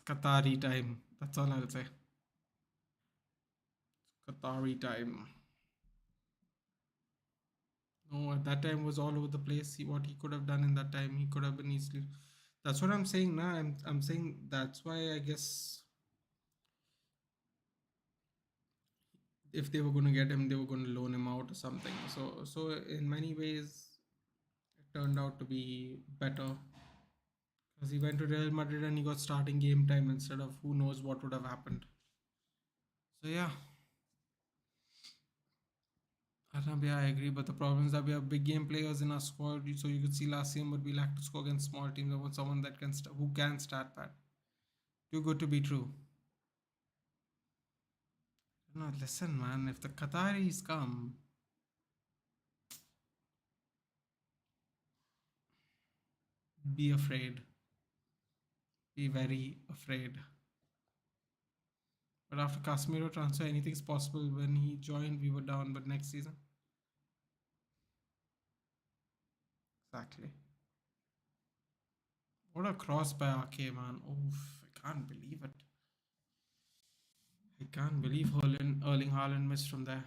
Qatari time. That's all I'll say. Qatari time. No, at that time was all over the place. What he could have done in that time, he could have been easily. That's what I'm saying now. I'm saying that's why I guess if they were going to get him, they were going to loan him out or something. So in many ways, it turned out to be better because he went to Real Madrid and he got starting game time instead of who knows what would have happened. So yeah, yeah, I agree. But the problem is that we have big game players in our squad. So you could see last year, but we lack to score against small teams. I want someone that can who can stat pad. Too good to be true. No, listen, man. If the Qataris come, be afraid. Be very afraid. But after Casemiro transfer, anything's possible. When he joined, we were down. But next season, exactly. What a cross by RK, man. Oof, I can't believe it. I can't believe Erling Haaland missed from there.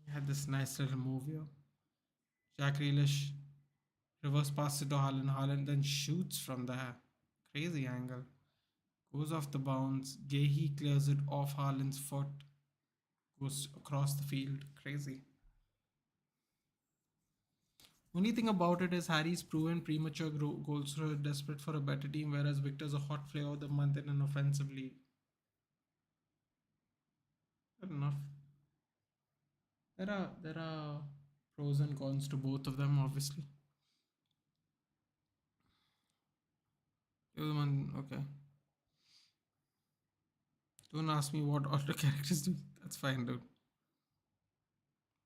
He had this nice little move here. Jack Grealish reverse pass it to Haaland. Haaland then shoots from there. Crazy angle. Goes off the bounce. Gehi clears it off Haaland's foot. Goes across the field. Crazy. Only thing about it is Harry's proven premature goal scorer desperate for a better team, whereas Victor's a hot flavor of the month in an offensive league. Fair enough. There are pros and cons to both of them, obviously. The other one, okay. Don't ask me what auto characters do. That's fine, dude.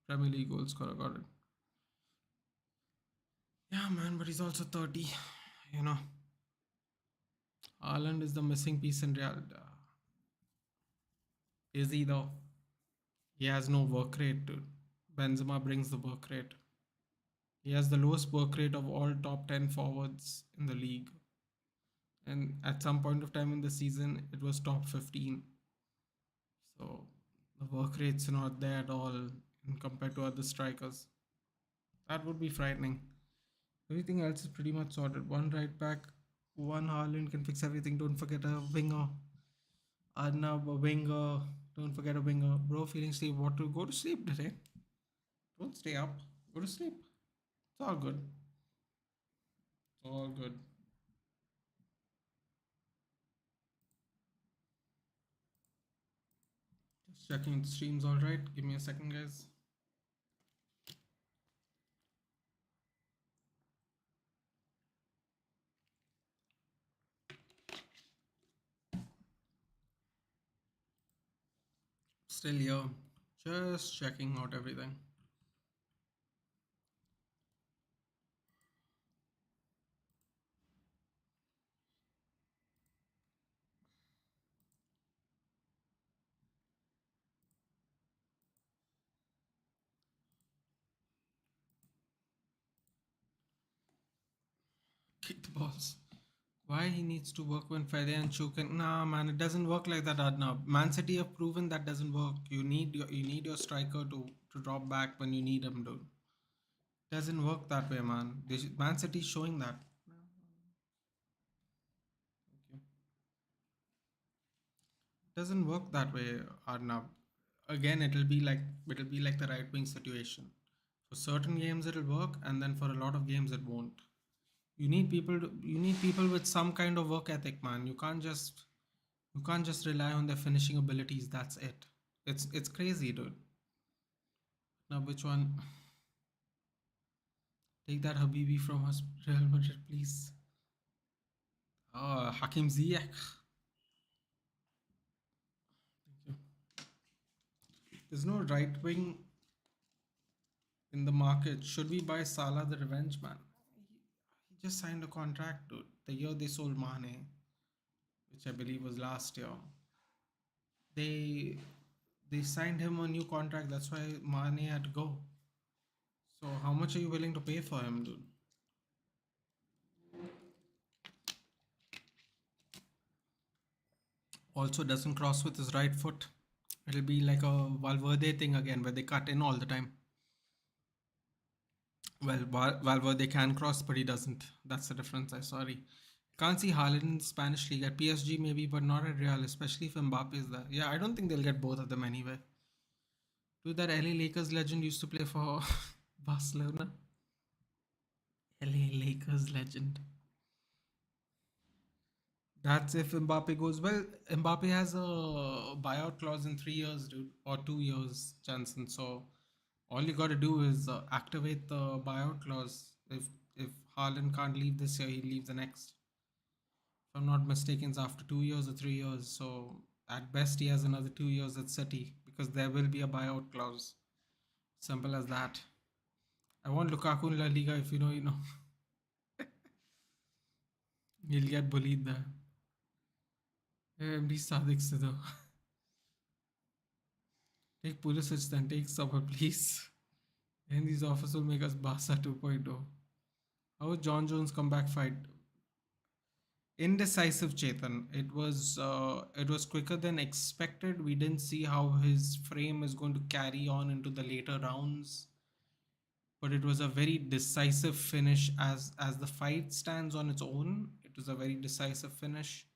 Premier League goal scorer, got it. Yeah, man, but he's also 30. You know, Haaland is the missing piece in Real. Is he though? He has no work rate, dude. Benzema brings the work rate. He has the lowest work rate of all top 10 forwards in the league. And at some point of time in the season, it was top 15. So the work rate's not there at all in compared to other strikers. That would be frightening. Everything else is pretty much sorted. One right back, one Haaland can fix everything. Don't forget a winger. Arnab, a winger. Don't forget a winger. Bro, feeling sleep. What to go to sleep today? Don't stay up. Go to sleep. It's all good. It's all good. Just checking the stream's all right. Give me a second, guys. Still here. Just checking out everything. Kick the balls. Why he needs to work when Fede and Chu can? Nah, man, it doesn't work like that, Adna. Man City have proven that doesn't work. You need your striker to drop back when you need him, dude. Doesn't work that way, man. Man City's showing that. Okay. Doesn't work that way, Arnab. Again, it'll be like the right wing situation. For certain games it'll work, and then for a lot of games it won't. You need people with some kind of work ethic, man. You can't just rely on their finishing abilities. That's it. It's crazy, dude. Now which one? Take that Habibi from us, Real Madrid, please. Hakim Ziyech. Thank you. There's no right wing in the market. Should we buy Salah the revenge man? He just signed a contract, dude. The year they sold Mane, which I believe was last year. They they signed him a new contract. That's why Mane had to go. So how much are you willing to pay for him, dude? Also doesn't cross with his right foot. It'll be like a Valverde thing again, where they cut in all the time. Well, Valverde can cross, but he doesn't. That's the difference. I'm sorry. Can't see Haaland in Spanish league at PSG maybe, but not at Real, especially if Mbappe is there. Yeah, I don't think they'll get both of them anyway. Dude, that LA Lakers legend used to play for Barcelona. LA Lakers legend. That's if Mbappe goes well. Mbappe has a buyout clause in 3 years, dude, or 2 years, Jansen. So all you got to do is activate the buyout clause. If Haaland can't leave this year, he leaves the next. If I'm not mistaken, it's after 2 years or 3 years. So at best, he has another 2 years at City because there will be a buyout clause. Simple as that. I want Lukaku in La Liga. If you know, you know. He'll get bullied there. MD Sadik Sidhu. Take Pulisic then. Take Sabah, please. And these offers will make us Barca 2.0. How was John Jones' comeback fight? Indecisive, Chetan. It was quicker than expected. We didn't see how his frame is going to carry on into the later rounds, but it was a very decisive finish. As the fight stands on its own, it was a very decisive finish.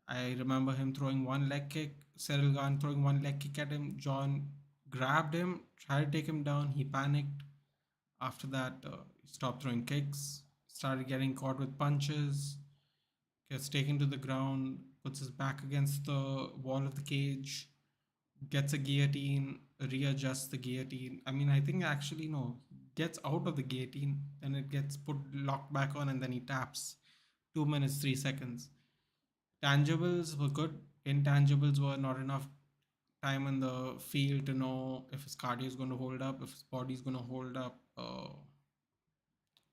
I remember him throwing one leg kick, Cyril Gahn throwing one leg kick at him. John grabbed him, tried to take him down. He panicked. After that, he stopped throwing kicks, started getting caught with punches, gets taken to the ground, puts his back against the wall of the cage, gets a guillotine, readjusts the guillotine. I mean, I think actually, no, gets out of the guillotine, then it gets put locked back on, and then he taps. 2 minutes, 3 seconds. Tangibles were good. Intangibles were not enough time in the field to know if his cardio is going to hold up, if his body is going to hold up,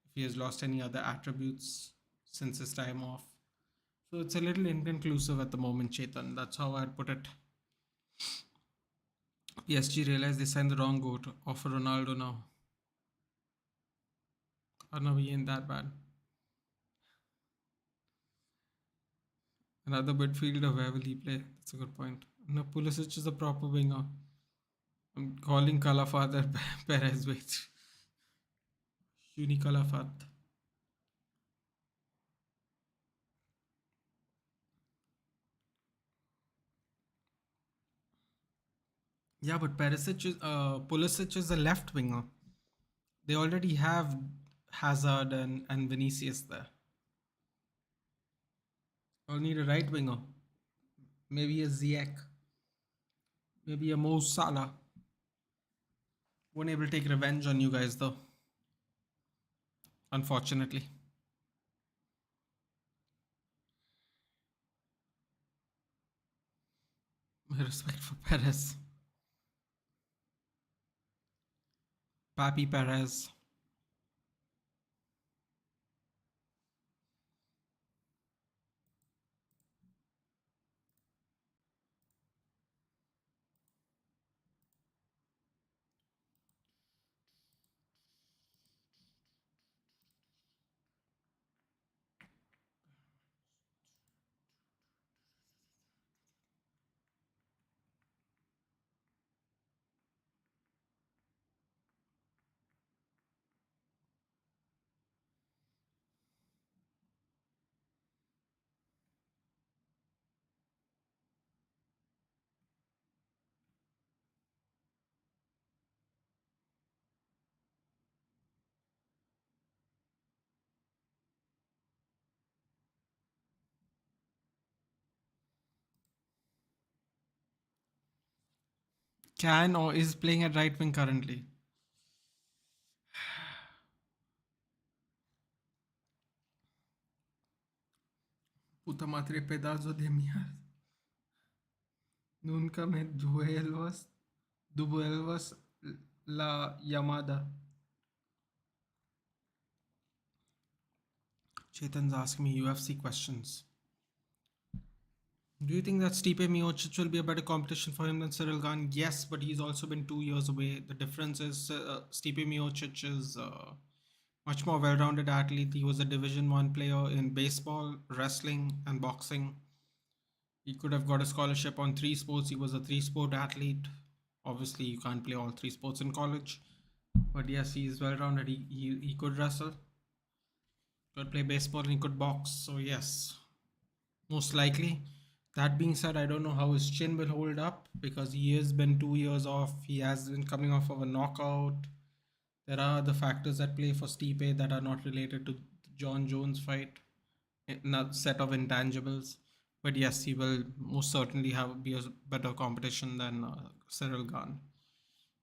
if he has lost any other attributes since his time off. So it's a little inconclusive at the moment, Chetan. That's how I'd put it. PSG realized they signed the wrong goat. Offer Ronaldo now. Or no, he ain't that bad. Another midfielder, where will he play? That's a good point. No, Pulisic is a proper winger. I'm calling Calafat and Perez. Wait. Shuni Calafat. Yeah, but Pulisic is a left winger. They already have Hazard and Vinicius there. I'll need a right winger. Maybe a Ziyech. Maybe a Mo Salah. Won't able to take revenge on you guys though. Unfortunately. My respect for Perez. Papi Perez. Can or is playing at right wing currently. Puta madre pedazo de mierda. Nunca me devuelvas la llamada. Chetan's asking me UFC questions. Do you think that Stipe Miocic will be a better competition for him than Cyril Gahn? Yes, but he's also been 2 years away. The difference is Stipe Miocic is much more well-rounded athlete. He was a Division One player in baseball, wrestling, and boxing. He could have got a scholarship on three sports. He was a three-sport athlete. Obviously, you can't play all three sports in college, but yes, he is well-rounded. He could wrestle, could play baseball, and he could box. So yes, most likely. That being said, I don't know how his chin will hold up because he has been 2 years off. He has been coming off of a knockout. There are other factors at play for Stipe that are not related to the John Jones fight. set of intangibles. But yes, he will most certainly have be a better competition than Cyril Gahn.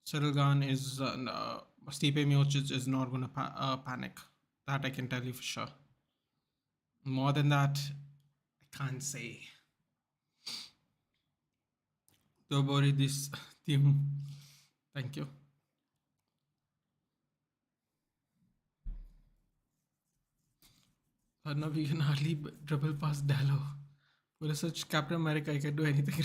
Cyril Gahn is Stipe Miocic is not going to panic. That I can tell you for sure. More than that, I can't say. Don't worry, this team. Thank you. Now we can hardly dribble past Dallo. For such Captain America, I can do anything.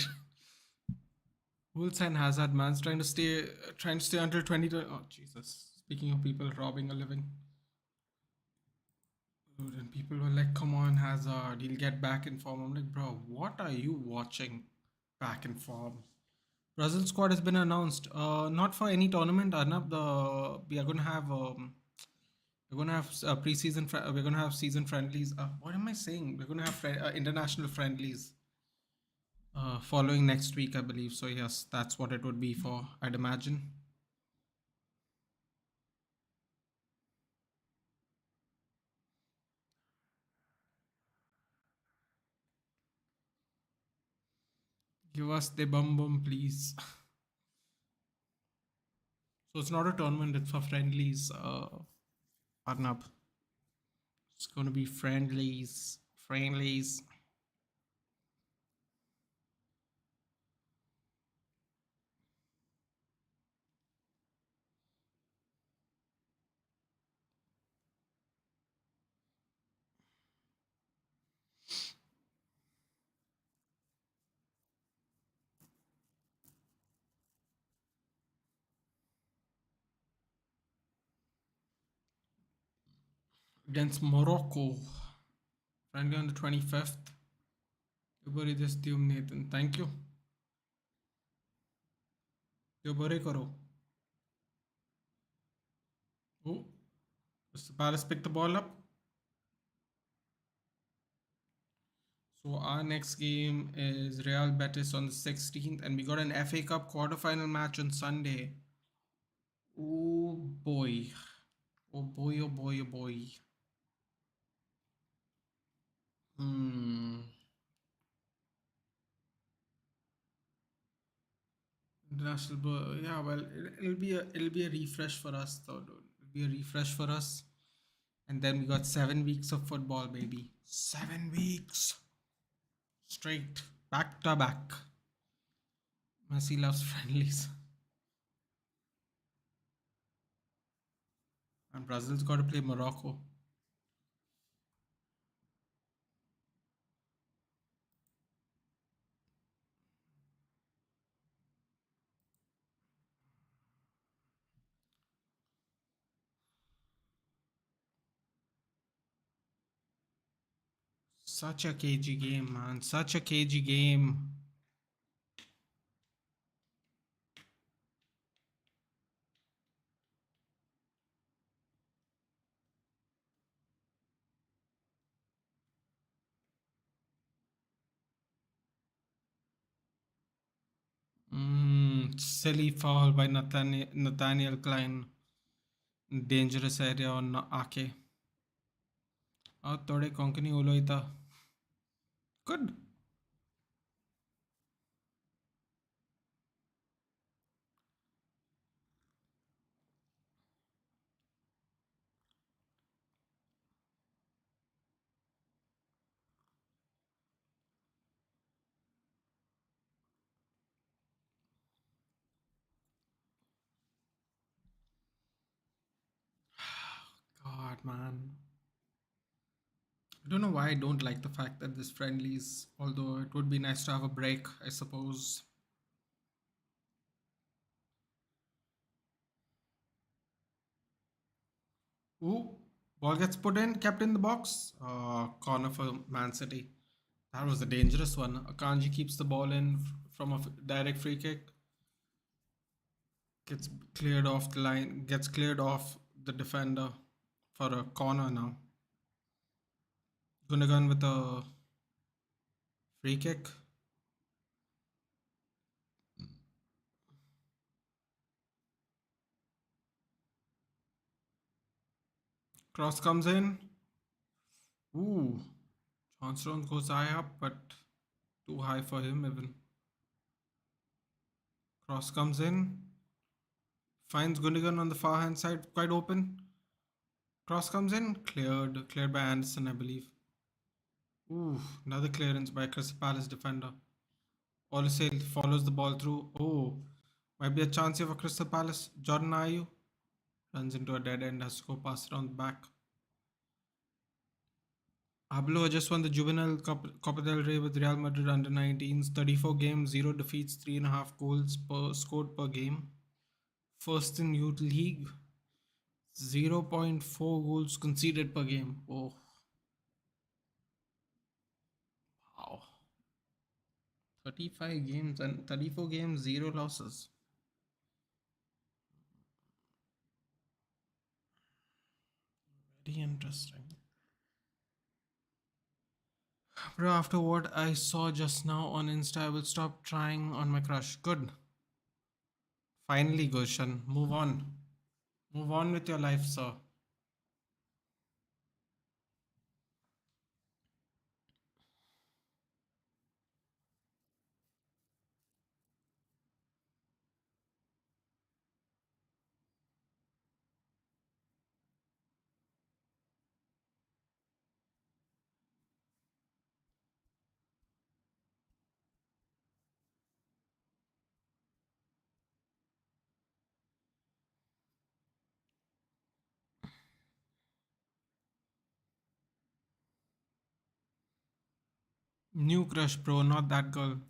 Wolves and Hazard, man's trying to stay until 2020. Oh Jesus! Speaking of people robbing a living, dude, and people were like, "Come on, Hazard, he'll get back in form." I'm like, bro, what are you watching? Back in form. Brazil squad has been announced. Not for any tournament. Arnab, the we are gonna have we're gonna have preseason. We're gonna have season friendlies. What am I saying? We're gonna have international friendlies. Following next week, I believe. So yes, that's what it would be for. I'd imagine. Give us the bum bum, please. So it's not a tournament, it's for friendlies, Arnab. It's going to be friendlies. Friendlies. Against Morocco. Friendly on the 25th. Dobori this team, Nathan. Thank you. Dobori karo. Oh, Mr. Palace picked the ball up. So our next game is Real Betis on the 16th, and we got an FA Cup quarterfinal match on Sunday. Oh boy. Oh boy, oh boy, oh boy. Hmm. International, yeah. Well, it'll be a refresh for us, though, dude. It'll be a refresh for us, and then we got 7 weeks of football, baby. 7 weeks straight, back to back. Messi loves friendlies, and Brazil's got to play Morocco. Such a cagey game, man. Such a cagey game. Silly foul by Nathaniel Klein. Dangerous area on Ake. थोड़े Konkani उलोयता. Good. God, man. I don't know why I don't like the fact that this friendlies, although it would be nice to have a break, I suppose. Ooh, ball gets put in, kept in the box. Corner for Man City. That was a dangerous one. Akanji keeps the ball in from a direct free kick. Gets cleared off the line, gets cleared off the defender for a corner now. Gundogan with a free kick. Cross comes in. Ooh. Armstrong goes high up, but too high for him even. Cross comes in, finds Gundogan on the far hand side, quite open. Cross comes in, cleared by Anderson, I believe. Ooh, another clearance by Crystal Palace defender. Olisale follows the ball through. Oh, might be a chance here for Crystal Palace. Jordan Ayew runs into a dead end, has to go pass it on the back. Pablo just won the Juvenile Copa del Rey with Real Madrid under 19s. 34 games, 0 defeats, 3.5 goals scored per game. First in Youth League, 0.4 goals conceded per game. Oh, wow. 35 games and 34 games, 0 losses. Very interesting. Bro, after what I saw just now on Insta, I will stop trying on my crush. Good. Finally, Goshan. Move on. Move on with your life, sir. New crush, bro, not that girl.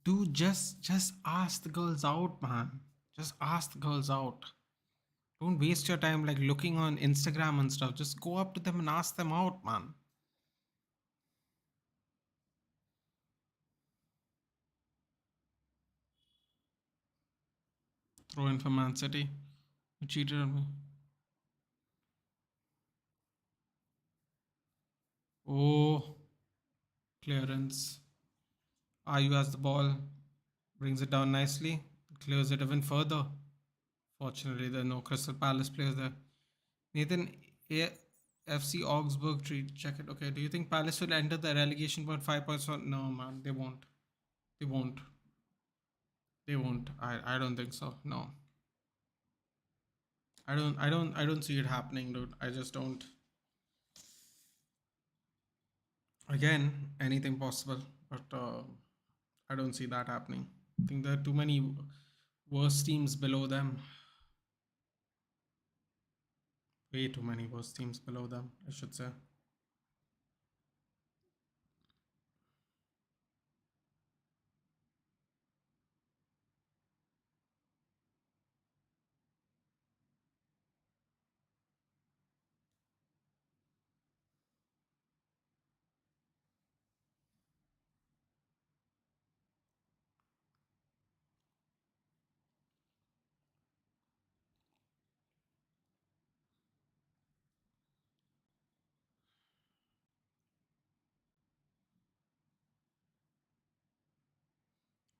Dude, just ask the girls out, man. Just ask the girls out. Don't waste your time like looking on Instagram and stuff. Just go up to them and ask them out, man. Throw in for Man City. You cheated on me. Oh, clearance. Ayu has the ball, brings it down nicely, clears it even further. Fortunately, there are no Crystal Palace players there. Nathan, FC Augsburg treat. Check it. Okay. Do you think Palace will enter the relegation point 5 points? No, man. They won't. They won't. They won't. I don't think so. No. I don't see it happening, dude. I just don't. Again, anything possible, but I don't see that happening. I think there are too many worse teams below them. Way too many worse teams below them, I should say.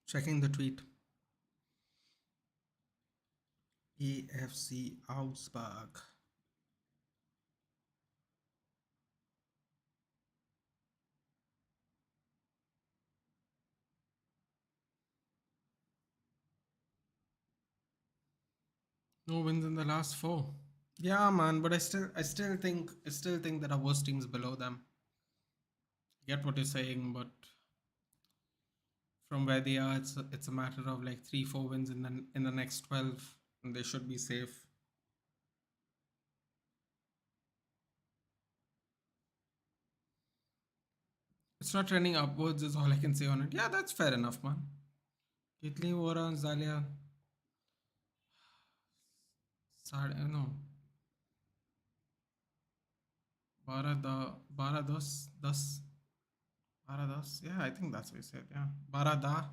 Checking the tweet. AFC Augsburg. No wins in the last four. Yeah, man, but I still think there are worse teams below them. Get what you're saying, but from where they are, it's a matter of like 3-4 wins in the next 12, and they should be safe. It's not trending upwards, is all I can say on it. Yeah, that's fair enough, man. Italy, Vora, Zalia, no, 12, 10, 12. Yeah, I think that's what we said. Yeah, 12.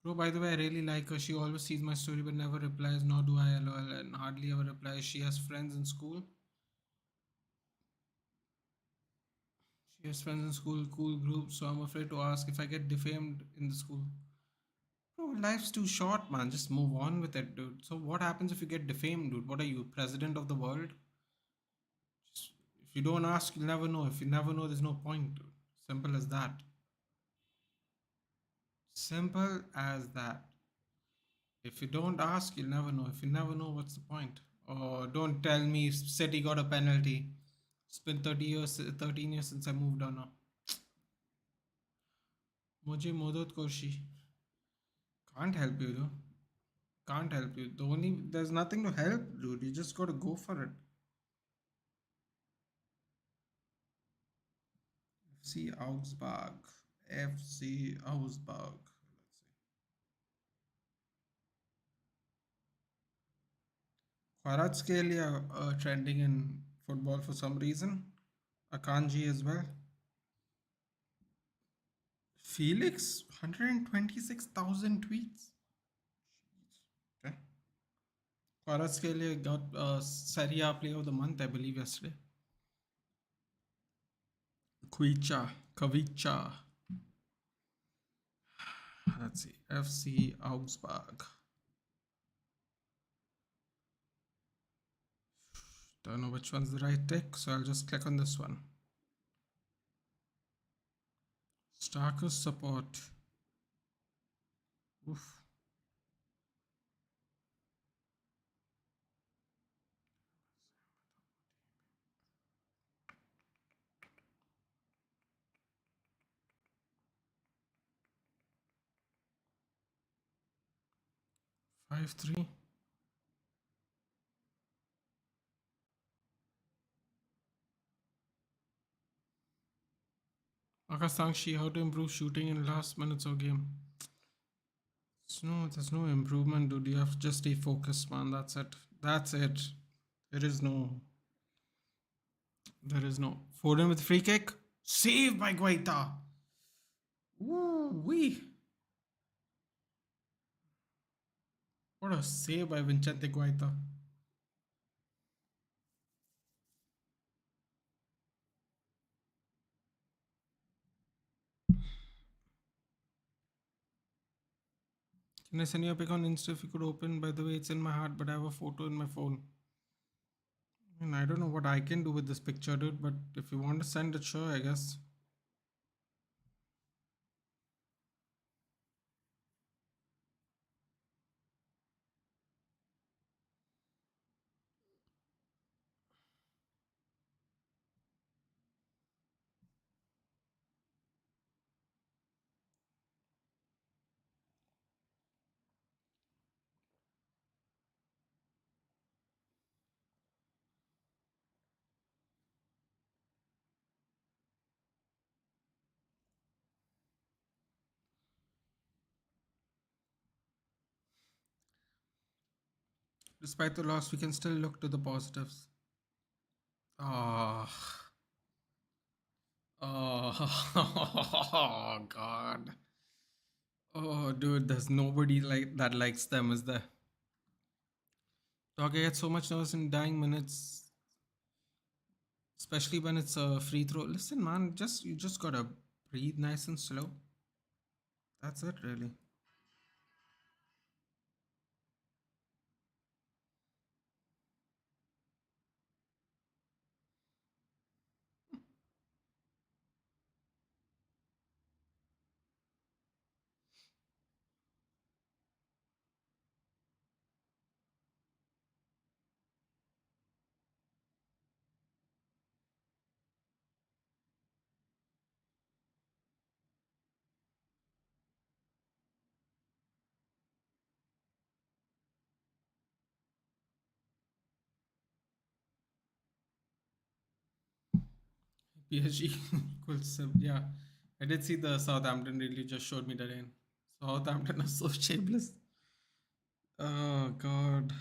Bro, by the way, I really like her. She always sees my story but never replies, nor do I, lol, and hardly ever replies. She has friends in school. She has friends in school, cool groups, so I'm afraid to ask if I get defamed in the school. Bro, life's too short, man. Just move on with it, dude. So what happens if you get defamed, dude? What are you, president of the world? If you don't ask, you'll never know. If you never know, there's no point. Simple as that. Simple as that. If you don't ask, you'll never know. If you never know, what's the point? Or don't tell me City got a penalty. It's been 30 years, 13 years since I moved on now. मुझे मदद Koshi. Can't help you, though. Can't help you. There's nothing to help, dude. You just gotta go for it. FC Augsburg. FC Augsburg. Kvaratskhelia trending in football for some reason. Akanji as well. Felix, 126,000 tweets. Okay. Kvaratskhelia got Serie A Player of the Month, I believe, yesterday. Kavicha. Let's see. FC Augsburg. Don't know which one's the right tick, so I'll just click on this one. Starkest support. Oof. Five three. Akasangshi, how to improve shooting in last minutes of game. There's no improvement, dude. You have to just stay focused, man. That's it. That's it. There is no. There is no. Foden with free kick. Saved by Guaita. Woo wee. What a save by Vincente Guaita. Can I send you a pic on Insta if you could open? By the way, it's in my heart, but I have a photo in my phone. And I don't know what I can do with this picture, dude, but if you want to send it, sure, I guess. Despite the loss, we can still look to the positives. Oh, oh, God. Oh, dude, there's nobody like that likes them, is there? Dog, I get so much nervous in dying minutes, especially when it's a free throw. Listen, man, you just gotta breathe nice and slow. That's it, really. PSG equals yeah. I did see the Southampton really just showed me the rain. Southampton are so shapeless. Oh God.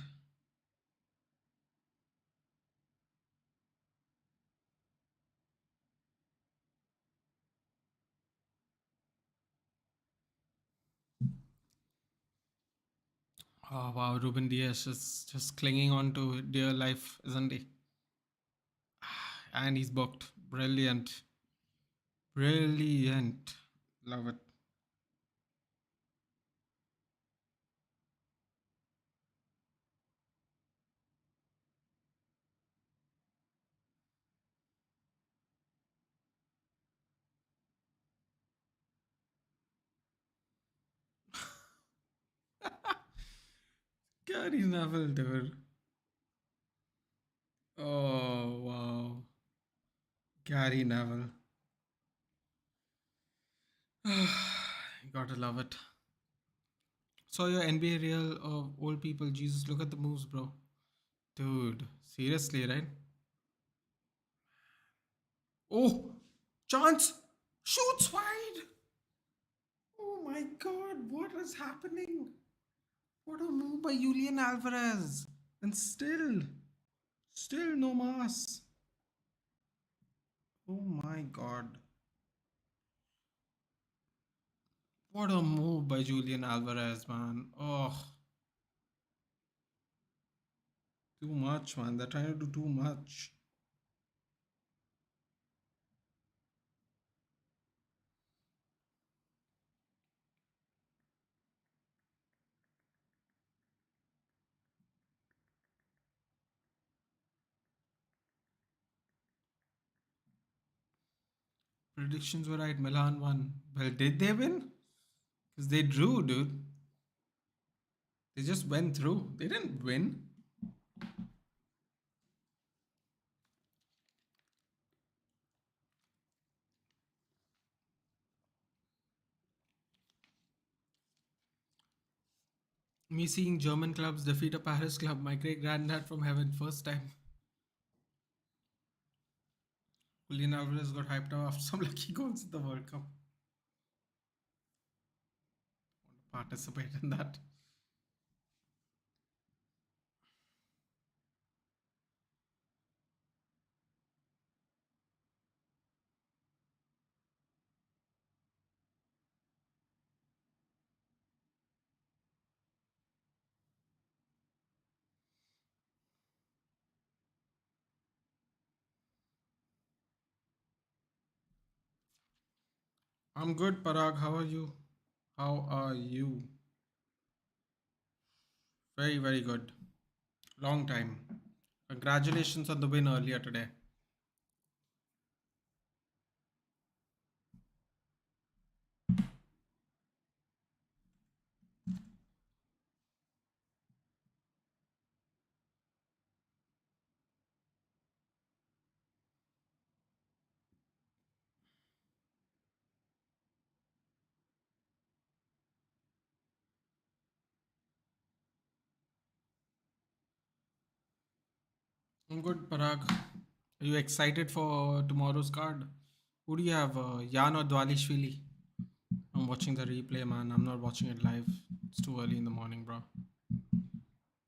Oh wow, Ruben Diaz is just clinging on to dear life, isn't he? And he's booked. Brilliant. Brilliant. Love it. Gary Neville, dude. Oh, wow. Gary Neville. You gotta love it. So your NBA real old people, Jesus, look at the moves, bro. Dude, seriously, right? Oh, chance! Shoots wide! Oh my god, what is happening? What a move by Julian Alvarez. And still no mass. Oh my god. What a move by Julian Alvarez, man. Oh, too much, man. They're trying to do too much. Predictions were right. Milan won. Well, did they win? Because they drew, dude. They just went through. They didn't win. Me seeing German clubs defeat a Paris club, my great granddad from heaven, first time. Julian Alvarez got hyped up after some lucky goals in the World Cup. Want to participate in that. I'm good, Parag. How are you? How are you? Very, very good. Long time. Congratulations on the win earlier today. I'm good, Parag. Are you excited for tomorrow's card? Who do you have, Jan or Dwalishvili? I'm watching the replay, man. I'm not watching it live. It's too early in the morning, bro.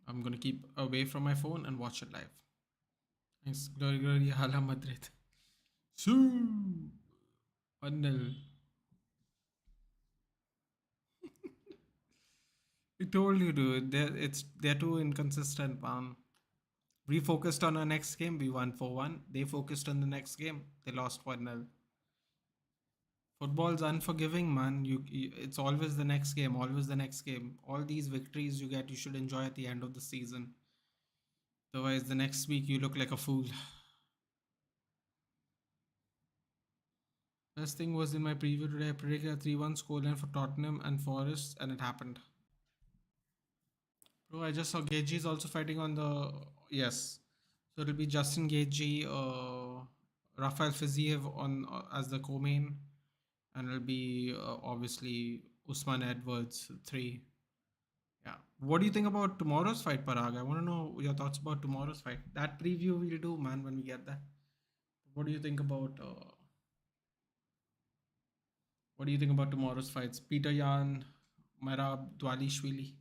I'm gonna keep away from my phone and watch it live. Thanks. Glory, glory, Hala Madrid. Sue! 1-0. We told you, dude. They're too inconsistent, man. We focused on our next game. We won 4-1. They focused on the next game. They lost 1-0. Football's unforgiving, man. It's always the next game. Always the next game. All these victories you get, you should enjoy at the end of the season. Otherwise, the next week you look like a fool. Best thing was in my preview today. I predicted a 3-1 scoreline for Tottenham and Forest, and it happened. Bro, I just saw Gagey is also fighting on the. Yes. So it'll be Justin Gagey, Rafael Fiziev on as the co-main, and it'll be obviously Usman Edwards 3. Yeah. What do you think about tomorrow's fight, Parag? I want to know your thoughts about tomorrow's fight. That preview we'll do, man, when we get that. What do you think about? What do you think about tomorrow's fights? Peter Yan, Merab Dwalishvili.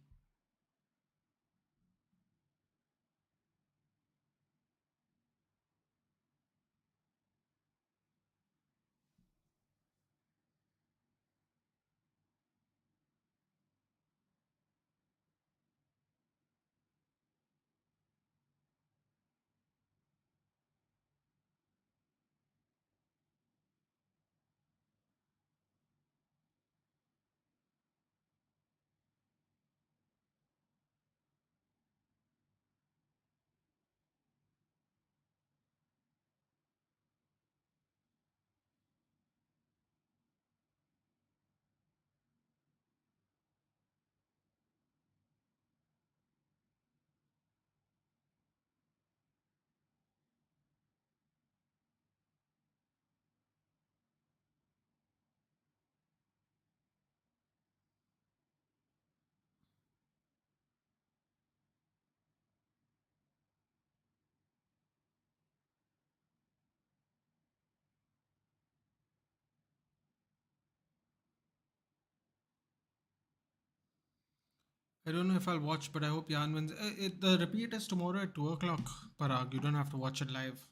I don't know if I'll watch, but I hope Jan wins. The repeat is tomorrow at 2 o'clock. Parag, you don't have to watch it live.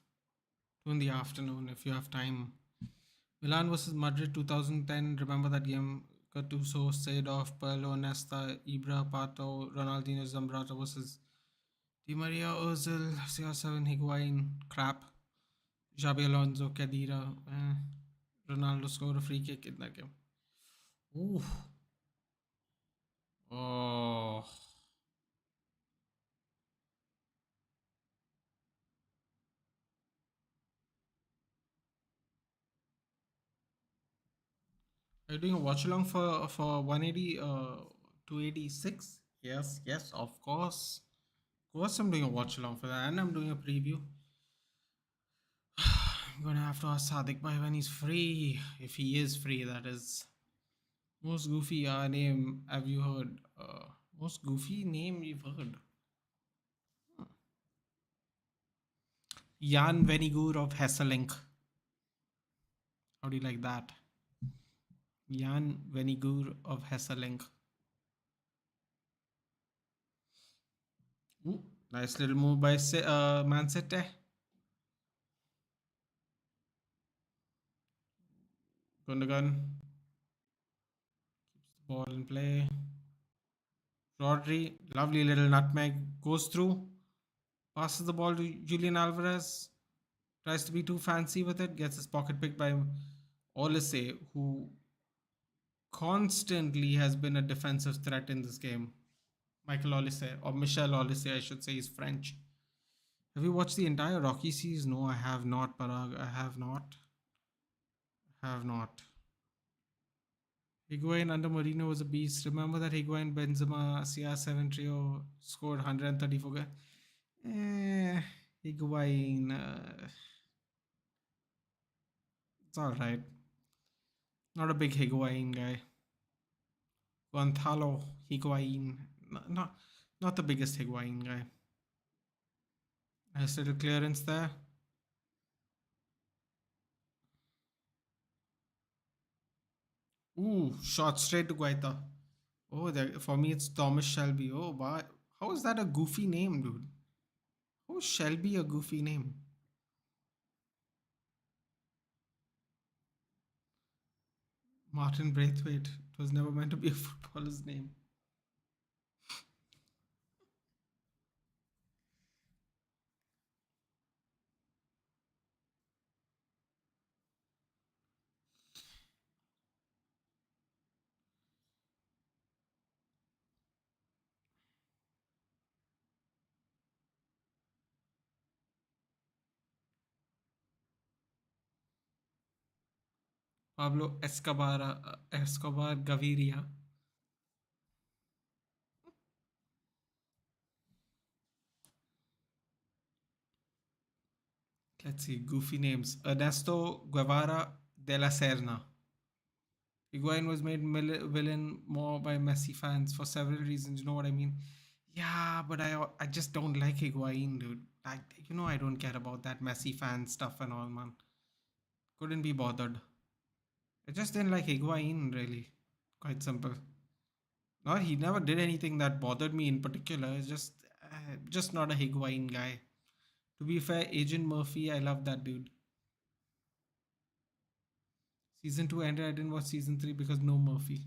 2 in the afternoon if you have time. Milan versus Madrid 2010. Remember that game? Gattuso, Seedorf, Pirlo, Nesta, Ibra, Pato, Ronaldinho, Zambrata versus Di Maria, Ozil, CR7, Higuain, crap. Xabi Alonso, Khedira. Ronaldo scored a free kick in that game. Ooh. Oh. Are you doing a watch along for 180 286? Yes, yes, of course. Of course I'm doing a watch along for that, and I'm doing a preview. I'm gonna have to ask Sadik Bhai when he's free. If he is free, that is. Most goofy name have you heard? Most goofy name you've heard? Jan Venigur of Hesselink. How do you like that? Jan Venigur of Hesselink. Ooh, nice little move by Man City. Gundogan keeps the ball in play. Rodri, lovely little nutmeg, goes through, passes the ball to Julian Alvarez, tries to be too fancy with it, gets his pocket picked by Olise, who constantly has been a defensive threat in this game. Michael Olise, or Michel Olise, I should say, he's French. Have you watched the entire Rocky series? No, I have not, Parag. I have not. Have not. Higuain under Mourinho was a beast. Remember that Higuain, Benzema, CR7 trio scored 134 goals? Higuain, it's all right. Not a big Higuain guy. Gonzalo Higuain, not the biggest Higuain guy. Nice little clearance there. Ooh, shot straight to Guaita. Oh, for me it's Thomas Shelby. Oh, wow. How is that a goofy name, dude? How is Shelby a goofy name? Martin Braithwaite. It was never meant to be a footballer's name. Pablo Escobar Gaviria. Let's see, goofy names. Ernesto Guevara de la Serna. Higuain was made villain more by Messi fans for several reasons. You know what I mean? Yeah, but I just don't like Higuain, dude. I don't care about that Messi fan stuff and all, man. Couldn't be bothered. I just didn't like Higuain, really. Quite simple. Not he never did anything that bothered me in particular. It's just not a Higuain guy. To be fair, Agent Murphy, I love that dude. Season 2 ended. I didn't watch season 3 because no Murphy.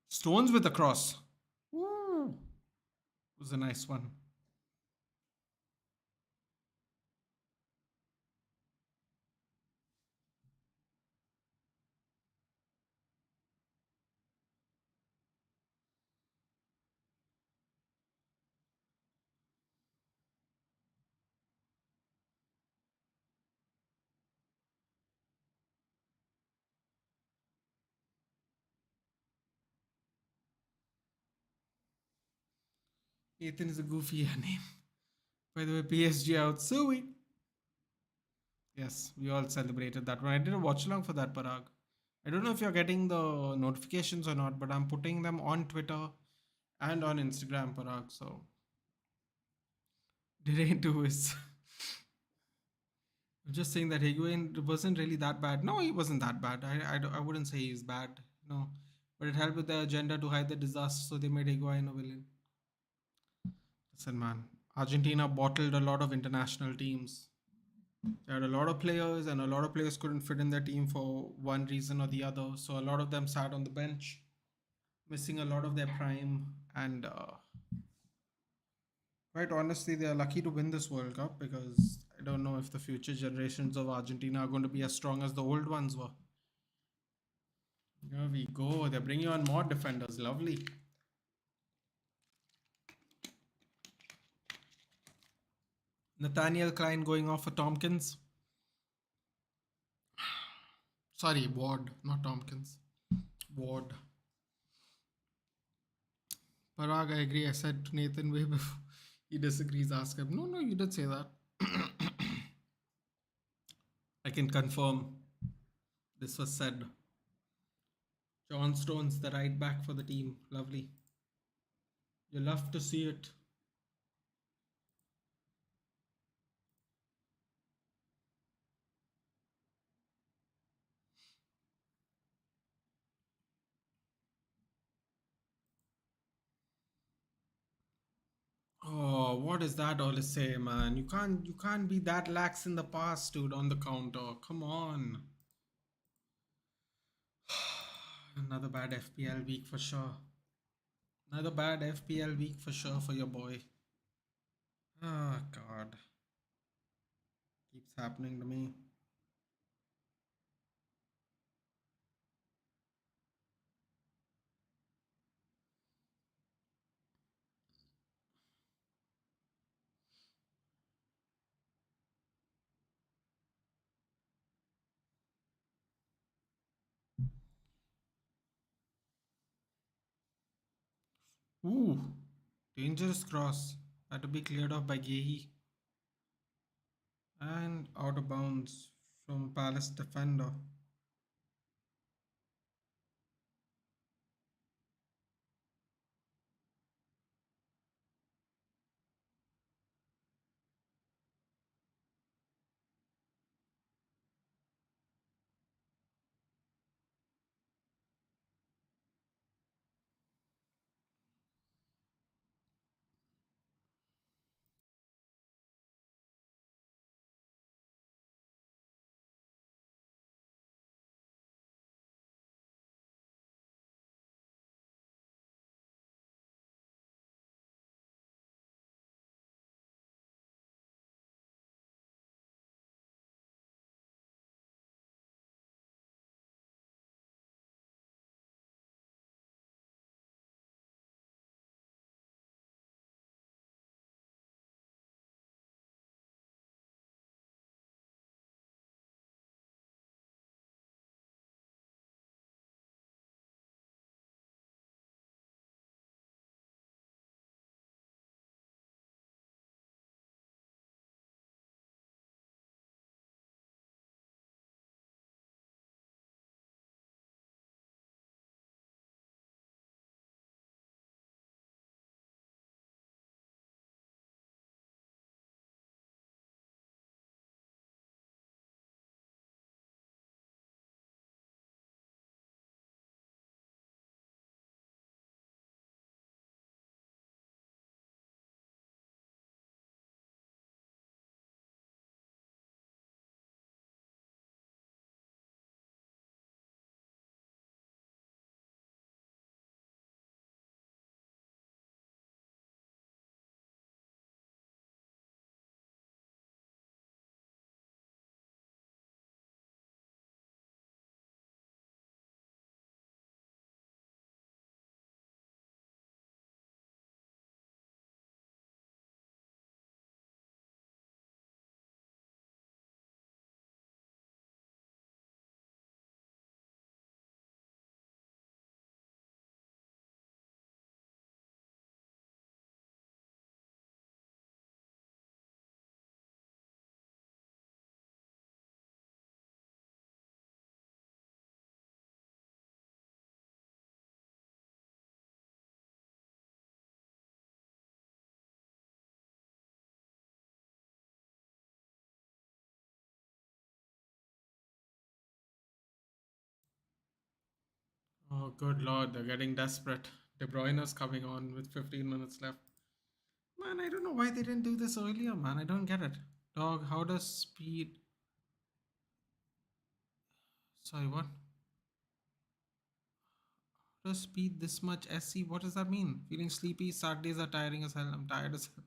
Stones with a cross. Woo! Was a nice one. Ethan is a goofy name. By the way, PSG out. Sweet. Yes, we all celebrated that one. I did a watch along for that, Parag. I don't know if you're getting the notifications or not, but I'm putting them on Twitter and on Instagram, Parag. So, didn't do is. I'm just saying that Higuain wasn't really that bad. No, he wasn't that bad. I wouldn't say he's bad. No. but it helped with their agenda to hide the disaster, so they made Higuain a villain. Listen, man, Argentina bottled a lot of international teams. They had a lot of players, and a lot of players couldn't fit in their team for one reason or the other. So a lot of them sat on the bench, missing a lot of their prime. And quite honestly, they are lucky to win this World Cup because I don't know if the future generations of Argentina are going to be as strong as the old ones were. Here we go. They're bringing on more defenders. Lovely. Nathaniel Klein going off for Tompkins. Sorry, Ward, not Tompkins. Ward. Parag, I agree. I said to Nathan way before he disagrees. Ask him. No, no, you did say that. I can confirm this was said. John Stones, the right back for the team. Lovely. You love to see it. Oh, what is that all to say, man? You can't be that lax in the past, dude, on the counter. Come on. Another bad FPL week for sure. Another bad FPL week for sure for your boy. Oh god. Keeps happening to me. Ooh. Dangerous cross. Had to be cleared off by Gehi. And out of bounds from Palace defender. Oh, good lord, they're getting desperate. De Bruyne's coming on with 15 minutes left. Man, I don't know why they didn't do this earlier, man. I don't get it. Dog, how does speed. Sorry, what? How does speed this much SC? What does that mean? Feeling sleepy? Saturdays are tiring as hell. I'm tired as hell.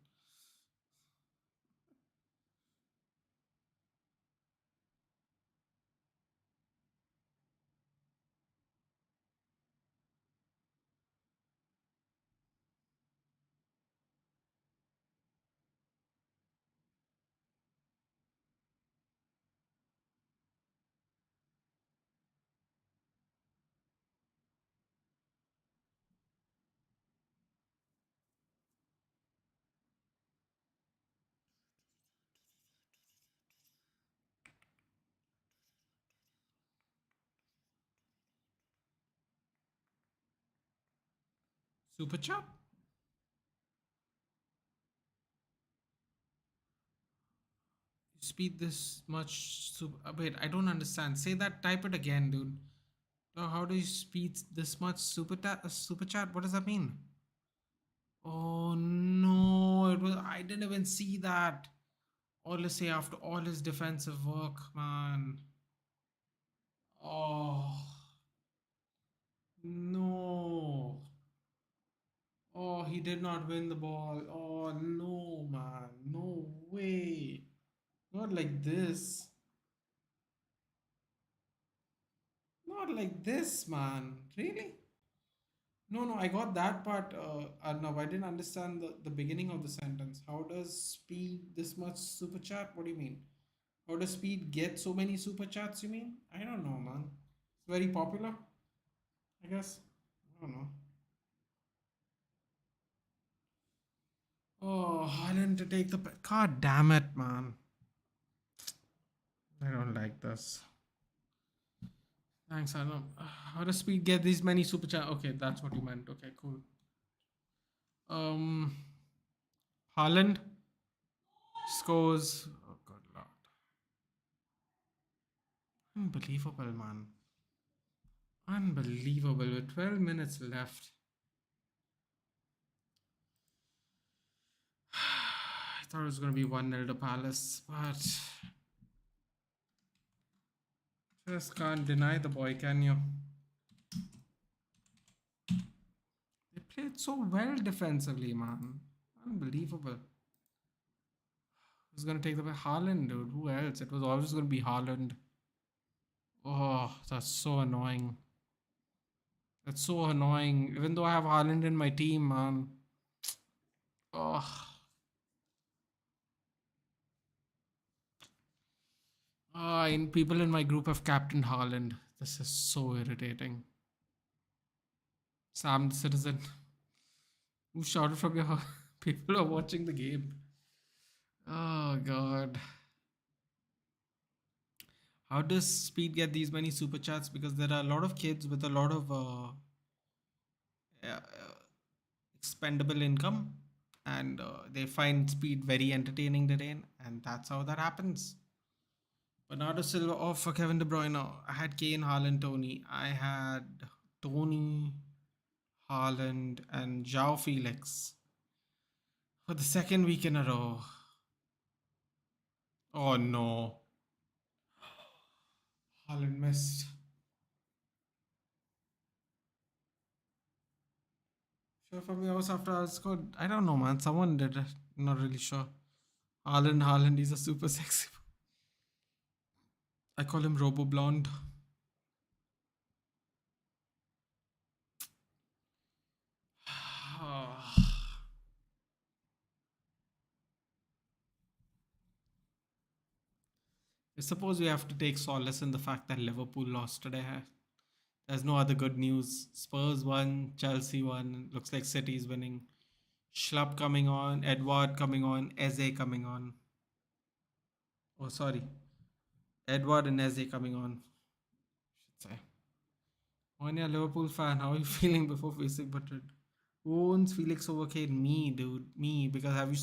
Super chat? Speed this much. Wait, I don't understand. Say that. Type it again, dude. How do you speed this much? Super chat? What does that mean? Oh no! It was. I didn't even see that. All say after all his defensive work, man. Oh no! Oh, he did not win the ball. Oh no, man! No way! Not like this. Not like this, man. Really? No, no, I got that part. No, I didn't understand the beginning of the sentence. How does speed this much super chat? What do you mean? How does speed get so many super chats? You mean? I don't know, man. It's very popular, I guess. I don't know. Oh, Haaland to take the. God damn it, man. I don't like this. Thanks, I don't. How does speed get these many super chats? Okay, that's what you meant. Okay, cool. Um, Haaland scores. Oh, good lord. Unbelievable, man. Unbelievable. With 12 minutes left. I thought it was going to be 1-0 to Palace, but just can't deny the boy, can you? They played so well defensively, man. Unbelievable. Who's going to take the Haaland, dude? Who else? It was always going to be Haaland. Oh, that's so annoying. That's so annoying. Even though I have Haaland in my team, man. Oh, and people in my group have captained Haaland. This is so irritating. Sam the Citizen. Who shouted from your house? People are watching the game. Oh god. How does Speed get these many super chats? Because there are a lot of kids with a lot of expendable income, and they find Speed very entertaining today, and that's how that happens. Bernardo Silva off for Kevin De Bruyne. I had Kane, Haaland, Tony. I had Tony, Haaland, and João Felix for the second week in a row. Oh no. Haaland missed. Sure, from the house after I scored. I don't know, man. Someone did it. Not really sure. Haaland, he's a super sexy. I call him Robo Blonde. I suppose we have to take solace in the fact that Liverpool lost today. There's no other good news. Spurs won, Chelsea won. Looks like City's winning. Schlupp coming on, Edward coming on, Eze coming on. Oh, sorry. Edward and Eze coming on, should say. When you're a Liverpool fan, how are you feeling before facing Madrid? Who owns Felix over Kane? Me, dude. Me. Because have you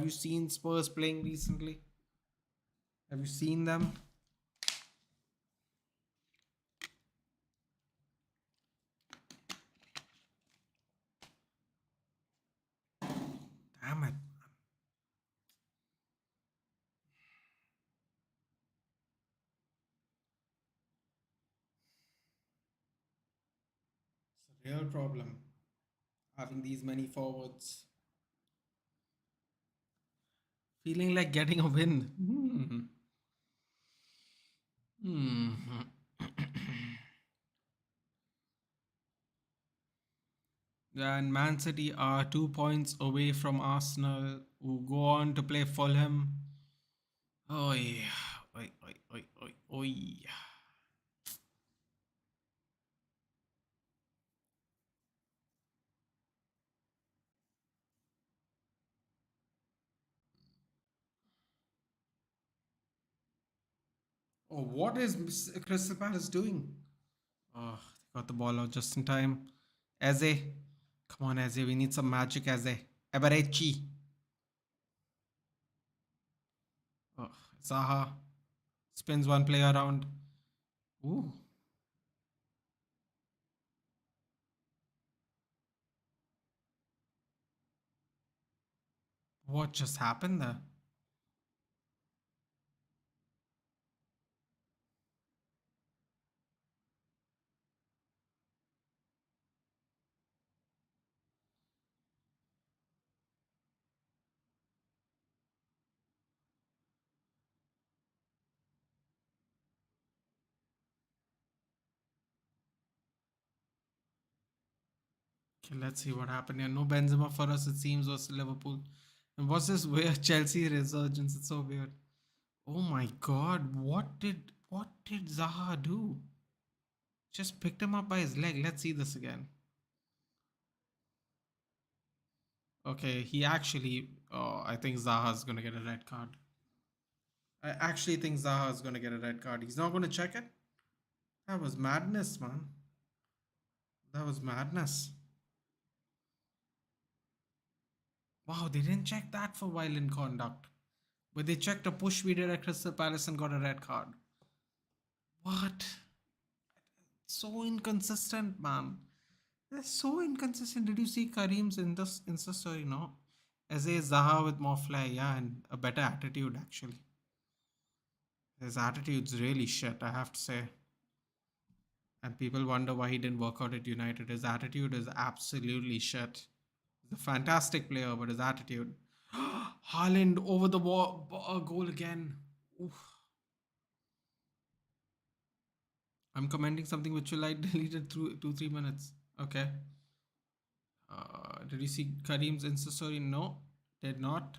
seen Spurs playing recently? Have you seen them? Real problem. Having these many forwards. Feeling like getting a win. Hmm. And Man City are 2 points away from Arsenal, who go on to play Fulham. Oi, oi, oi, oi, oi, oi. Oh, what is Crystal Palace doing? Oh, they got the ball out just in time. Eze. Come on, Eze. We need some magic, Eze. Eberechi. Oh, Zaha spins one player around. Ooh, what just happened there? Okay, let's see what happened here. No Benzema for us, it seems, versus Liverpool. And what's this weird Chelsea resurgence? It's so weird. Oh my god, what did Zaha do? Just picked him up by his leg. Let's see this again. Okay, he actually. Oh, I think Zaha's gonna get a red card. I actually think Zaha's gonna get a red card. He's not gonna check it. That was madness, man. That was madness. Wow, they didn't check that for violent conduct. But they checked a push we did at Crystal Palace and got a red card. What? So inconsistent, man. They're so inconsistent. Did you see Kareem's in this Insta story? No. As a Zaha with more flair, yeah, and a better attitude actually. His attitude's really shit, I have to say. And people wonder why he didn't work out at United. His attitude is absolutely shit. He's a fantastic player, but his attitude. Haaland over the wall, goal again. Oof. I'm commenting something which will I deleted through 2 3 minutes. Okay. Did you see Kareem's Insta story? No, did not.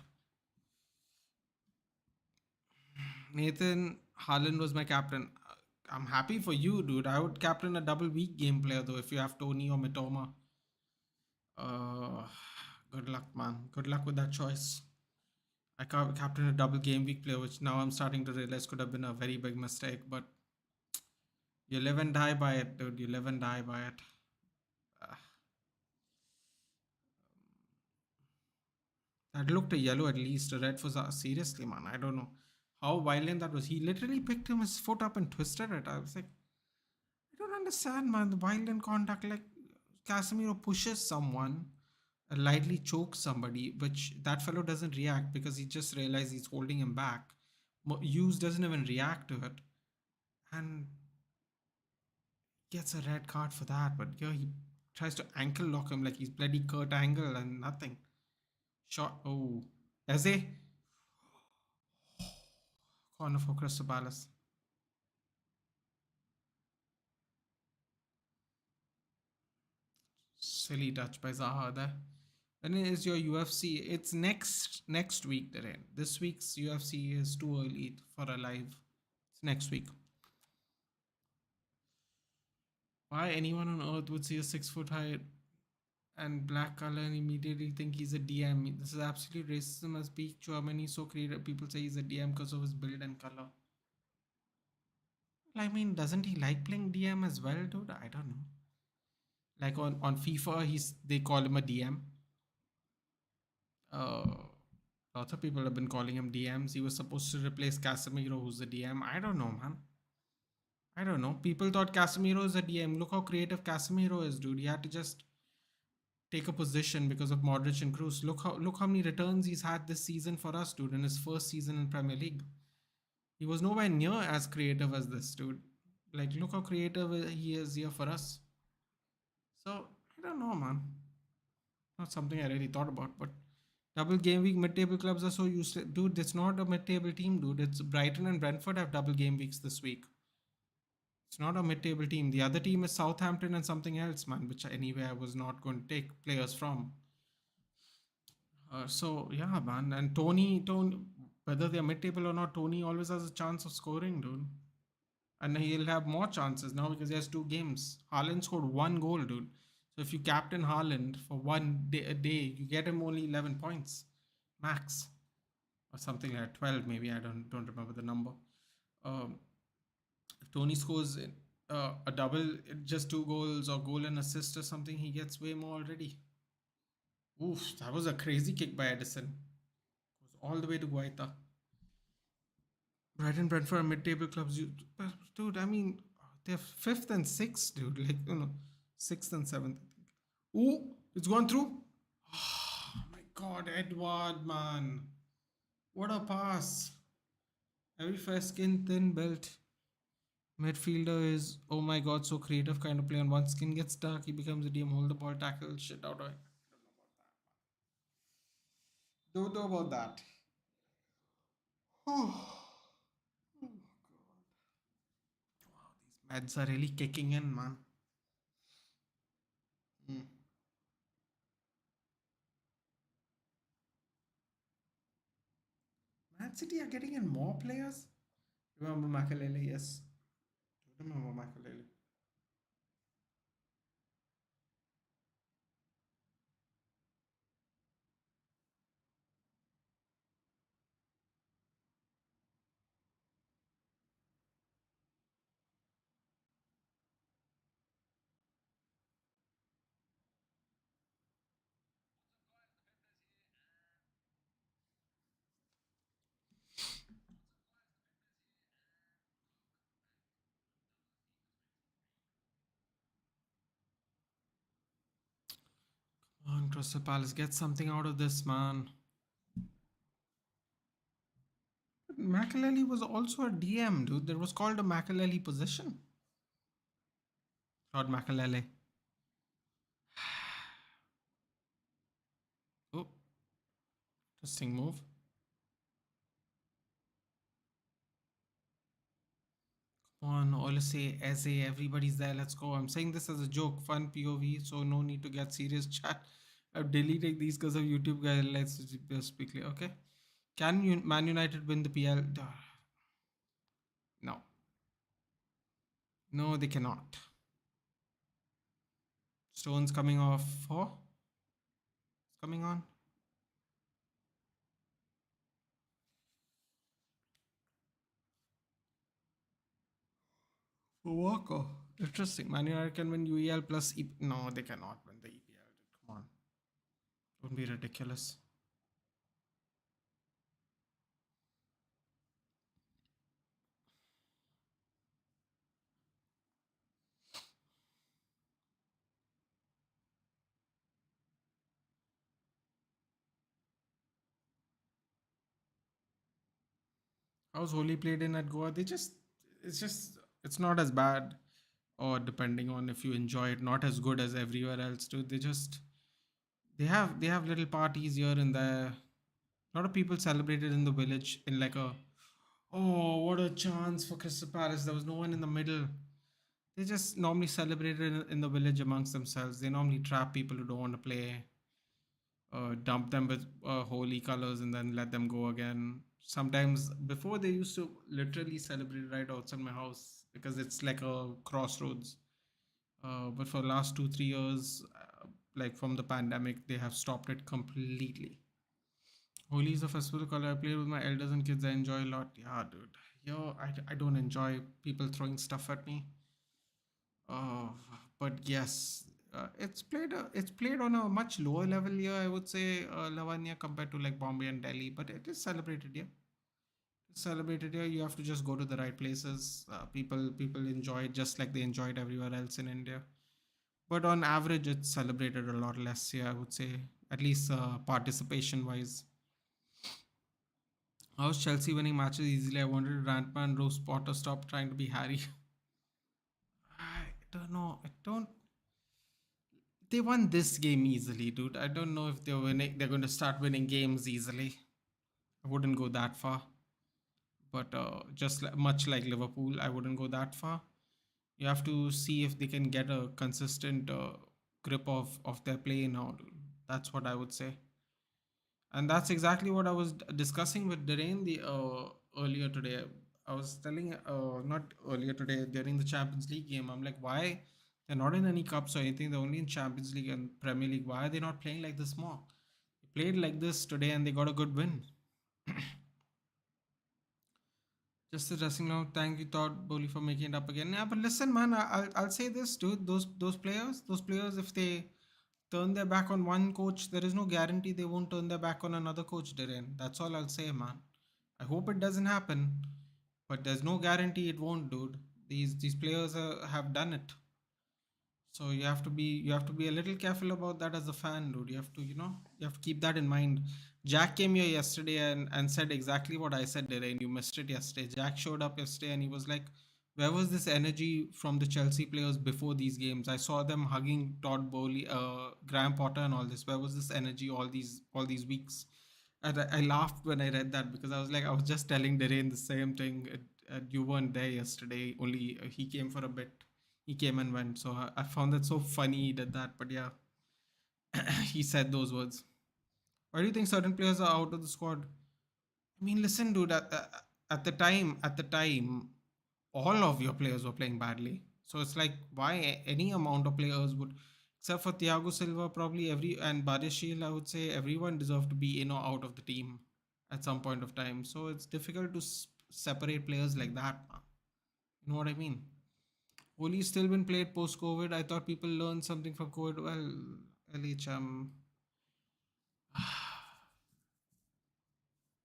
Nathan Haaland was my captain. I'm happy for you, dude. I would captain a double weak game player though if you have Tony or Mitoma. Uh, good luck, man. Good luck with that choice. I captain a double game week player, which now I'm starting to realize could have been a very big mistake. But you live and die by it, dude. You live and die by it. Uh, that looked a yellow at least. A red for seriously, man. I don't know how violent that was. He literally picked him his foot up and twisted it. I was like, I don't understand, man. The violent contact, like Casemiro pushes someone, lightly chokes somebody, which that fellow doesn't react because he just realizes he's holding him back. Hughes doesn't even react to it and gets a red card for that. But yeah, he tries to ankle lock him like he's bloody Kurt Angle and nothing. Shot. Oh, Eze. Corner for Crystal Palace. Silly touch by Zaha there. When is your UFC? It's next week, Darren. This week's UFC is too early for a live. It's next week. Why anyone on earth would see a 6 foot high and black color and immediately think he's a DM? This is absolute racism as peak Germany. So creative. People say he's a DM because of his build and color. I mean, doesn't he like playing DM as well, dude? I don't know. Like on FIFA, they call him a DM. Uh, Lots of people have been calling him DMs. He was supposed to replace Casemiro, who's a DM. I don't know, man. I don't know. People thought Casemiro is a DM. Look how creative Casemiro is, dude. He had to just take a position because of Modric and Cruz. Look how many returns he's had this season for us, dude. In his first season in Premier League, he was nowhere near as creative as this, dude. Like, look how creative he is here for us. So I don't know, man. Not something I really thought about, but double game week mid-table clubs are so useless, dude. It's not a mid-table team, dude. It's Brighton and Brentford have double game weeks this week. It's not a mid-table team. The other team is Southampton and something else, man. Which anyway I was not going to take players from. So yeah, man. And Tony, whether they're mid-table or not, Tony always has a chance of scoring, dude. And he'll have more chances now because he has two games. Haaland scored one goal, dude. So if you captain Haaland for one day, a day, you get him only 11 points max, or something like 12 maybe. I don't remember the number. Um, if Tony scores a double, just two goals or goal and assist or something, he gets way more already. Oof, that was a crazy kick by Edison. Goes all the way to Guaita. Brighton, Brentford are mid-table clubs. Dude, I mean, they're fifth and sixth, dude. Like, sixth and seventh, I think. Ooh, it's gone through. Oh my God, Edward, man. What a pass. Every fair skin, thin belt. Midfielder is, oh my God, so creative kind of play. On one skin gets dark, he becomes a DM, hold the ball, tackle, shit out of it. Don't know about that. Oh, meds are really kicking in, man. Mm. Man City are getting in more players. Remember Makalele? Yes. Remember Makalele? Come on, Crystal Palace, get something out of this, man. Makalele was also a DM, dude. There was called a Makalele position. Rod Makalele. Oh, interesting move. Come on, Olise, Eze, everybody's there. Let's go. I'm saying this as a joke, fun POV, so no need to get serious chat. I'm deleting these because of YouTube, guys. Let's just speak clear, okay? Can Man United win the PL? No. No, they cannot. Stones coming off for? It's coming on. For Walker. Interesting. Man United can win UEL plus No, they cannot win the EPL. Come on. Don't be ridiculous. How's Holi played in at Goa? It's not as bad, or depending on if you enjoy it, not as good as everywhere else, dude. They have little parties here and there. A lot of people celebrated in the village in like a, oh, what a chance for Crystal Palace. There was no one in the middle. They just normally celebrated in the village amongst themselves. They normally trap people who don't want to play, dump them with holy colors, and then let them go again. Sometimes before they used to literally celebrate right outside my house because it's like a crossroads. But for the last 2 3 years, like from the pandemic, they have stopped it completely. Holi is a festival color. I play with my elders and kids. I enjoy a lot. Yeah, dude. Yo, I don't enjoy people throwing stuff at me. Uh, but yes, it's played on a much lower level here. I would say Lavanya compared to like Bombay and Delhi, but it is celebrated here. It's celebrated here. You have to just go to the right places. People enjoy it just like they enjoy it everywhere else in India. But on average, it's celebrated a lot less here. I would say, at least participation wise. How's Chelsea winning matches easily? I wanted Rantman, Rose Potter stop trying to be Harry. I don't know. I don't. They won this game easily, dude. I don't know if they're winning. They're going to start winning games easily. I wouldn't go that far, but much like Liverpool, I wouldn't go that far. You have to see if they can get a consistent grip of their play now, dude. That's what I would say, and that's exactly what I was discussing with Darain the earlier today. I was telling not earlier today during the Champions League game. I'm like, why they're not in any cups or anything? They're only in Champions League and Premier League. Why are they not playing like this more? They played like this today and they got a good win. Just a dressing room. Thank you, Todd Bowley, for making it up again. Yeah, but listen, man, I'll say this, dude. Those players, if they turn their back on one coach, there is no guarantee they won't turn their back on another coach, Darren. That's all I'll say, man. I hope it doesn't happen, but there's no guarantee it won't, dude. These players have done it. So you have to be a little careful about that as a fan, dude. You have to keep that in mind. Jack came here yesterday and said exactly what I said, Derain. You missed it yesterday. Jack showed up yesterday and he was like, "Where was this energy from the Chelsea players before these games? I saw them hugging Todd Bowley, Graham Potter, and all this. Where was this energy all these weeks?" And I laughed when I read that because I was just telling Derain the same thing. You weren't there yesterday. Only he came for a bit. He came and went. So I found that so funny he did that. But yeah, he said those words. Why do you think certain players are out of the squad? I mean, listen, dude. At the time, all of your players were playing badly. So it's like, why any amount of players would, except for Thiago Silva, probably every and Badeshil, I would say everyone deserved to be in or out of the team at some point of time. So it's difficult to separate players like that. You know what I mean? Holi's still been played post COVID. I thought people learned something from COVID. Well, LHM,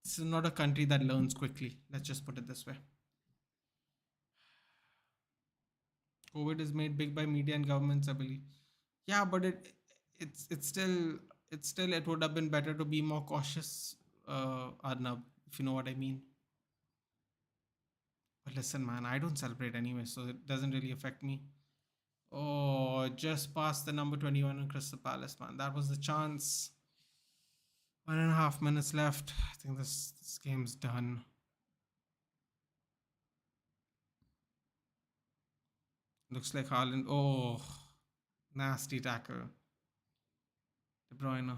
this is not a country that learns quickly. Let's just put it this way. COVID is made big by media and governments, I believe. Yeah, but it's still it would have been better to be more cautious, Arnab, if you know what I mean. But listen, man, I don't celebrate anyway, so it doesn't really affect me. Oh, just past the number 21 in Crystal Palace, man. That was the chance. 1.5 minutes left. I think this game's done. Looks like Haaland. Oh, nasty tackle. De Bruyne.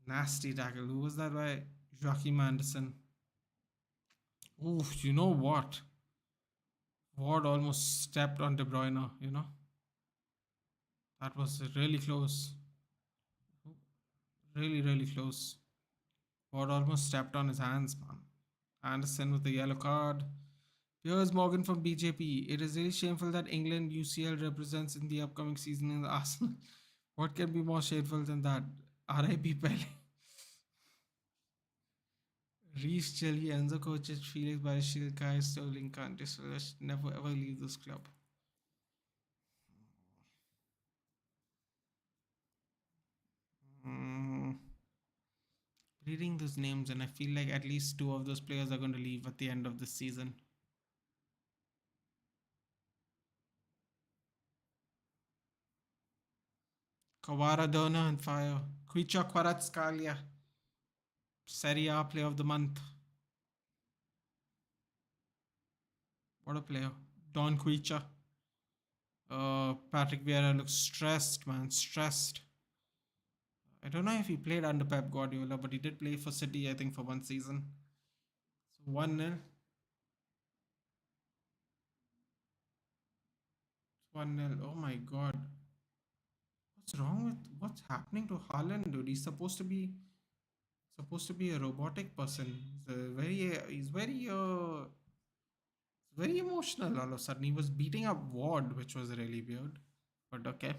Nasty tackle. Who was that by? Joachim Anderson. Oof, you know what? Ward almost stepped on De Bruyne. That was really close. Really, really close. Ward almost stepped on his hands, man. Anderson with the yellow card. Piers Morgan from BJP. It is really shameful that England UCL represents in the upcoming season in the Arsenal. What can be more shameful than that? R.I.P. Pele. Reece Jelly, Enzo Coaches, Felix Barishil, Kai Sterling, Kante never ever leave this club. Mm, reading those names, and I feel like at least two of those players are going to leave at the end of this season. Kawara Dona and fire. Kvicha Kvaratskhelia, Serie A Player of the Month. What a player. Don Kvicha. Patrick Vieira looks stressed, man. Stressed. I don't know if he played under Pep Guardiola, but he did play for City, I think, for one season. So 1-0. 1-0. Oh my god. What's happening to Haaland, dude? He's supposed to be a robotic person. He's very emotional all of a sudden. He was beating up Ward, which was really weird. But okay.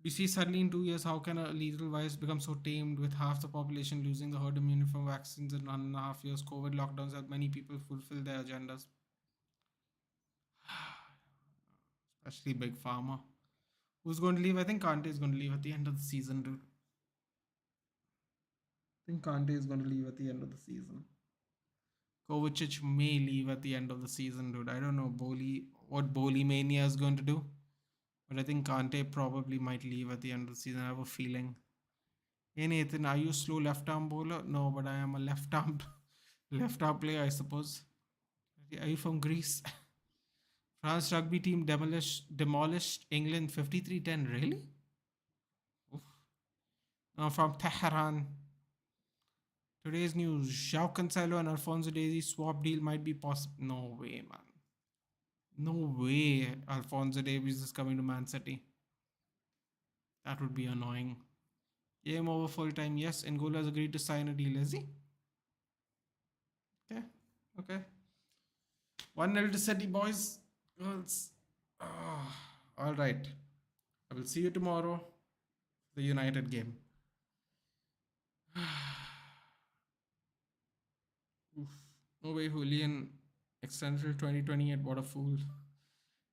We see suddenly in 2 years how can a lethal virus become so tamed with half the population losing the herd immunity from vaccines in 1.5 years. COVID lockdowns help many people fulfill their agendas, especially big pharma. Who's going to leave? I think Kante is going to leave at the end of the season, dude. I think Kante is going to leave at the end of the season. Kovacic may leave at the end of the season, dude. I don't know. Boli. what Bowley Mania is going to do. But I think Kante probably might leave at the end of the season. I have a feeling. Hey Nathan, are you a slow left arm bowler? No, but I am a left arm left arm player, I suppose. Are you from Greece? France rugby team demolished England 53-10. Really? Oof. Now from Tehran. Today's news: João Cancelo and Alfonso Davies swap deal might be possible. No way, man. No way Alfonso Davies is coming to Man City. That would be annoying. Game over full time. Yes, N'Golo has agreed to sign a deal, is he? Okay. Okay. 1-0 to City, boys. Girls. Ah, all right. I will see you tomorrow. The United game. Oof. No way, Julian extended till 2028. What a fool.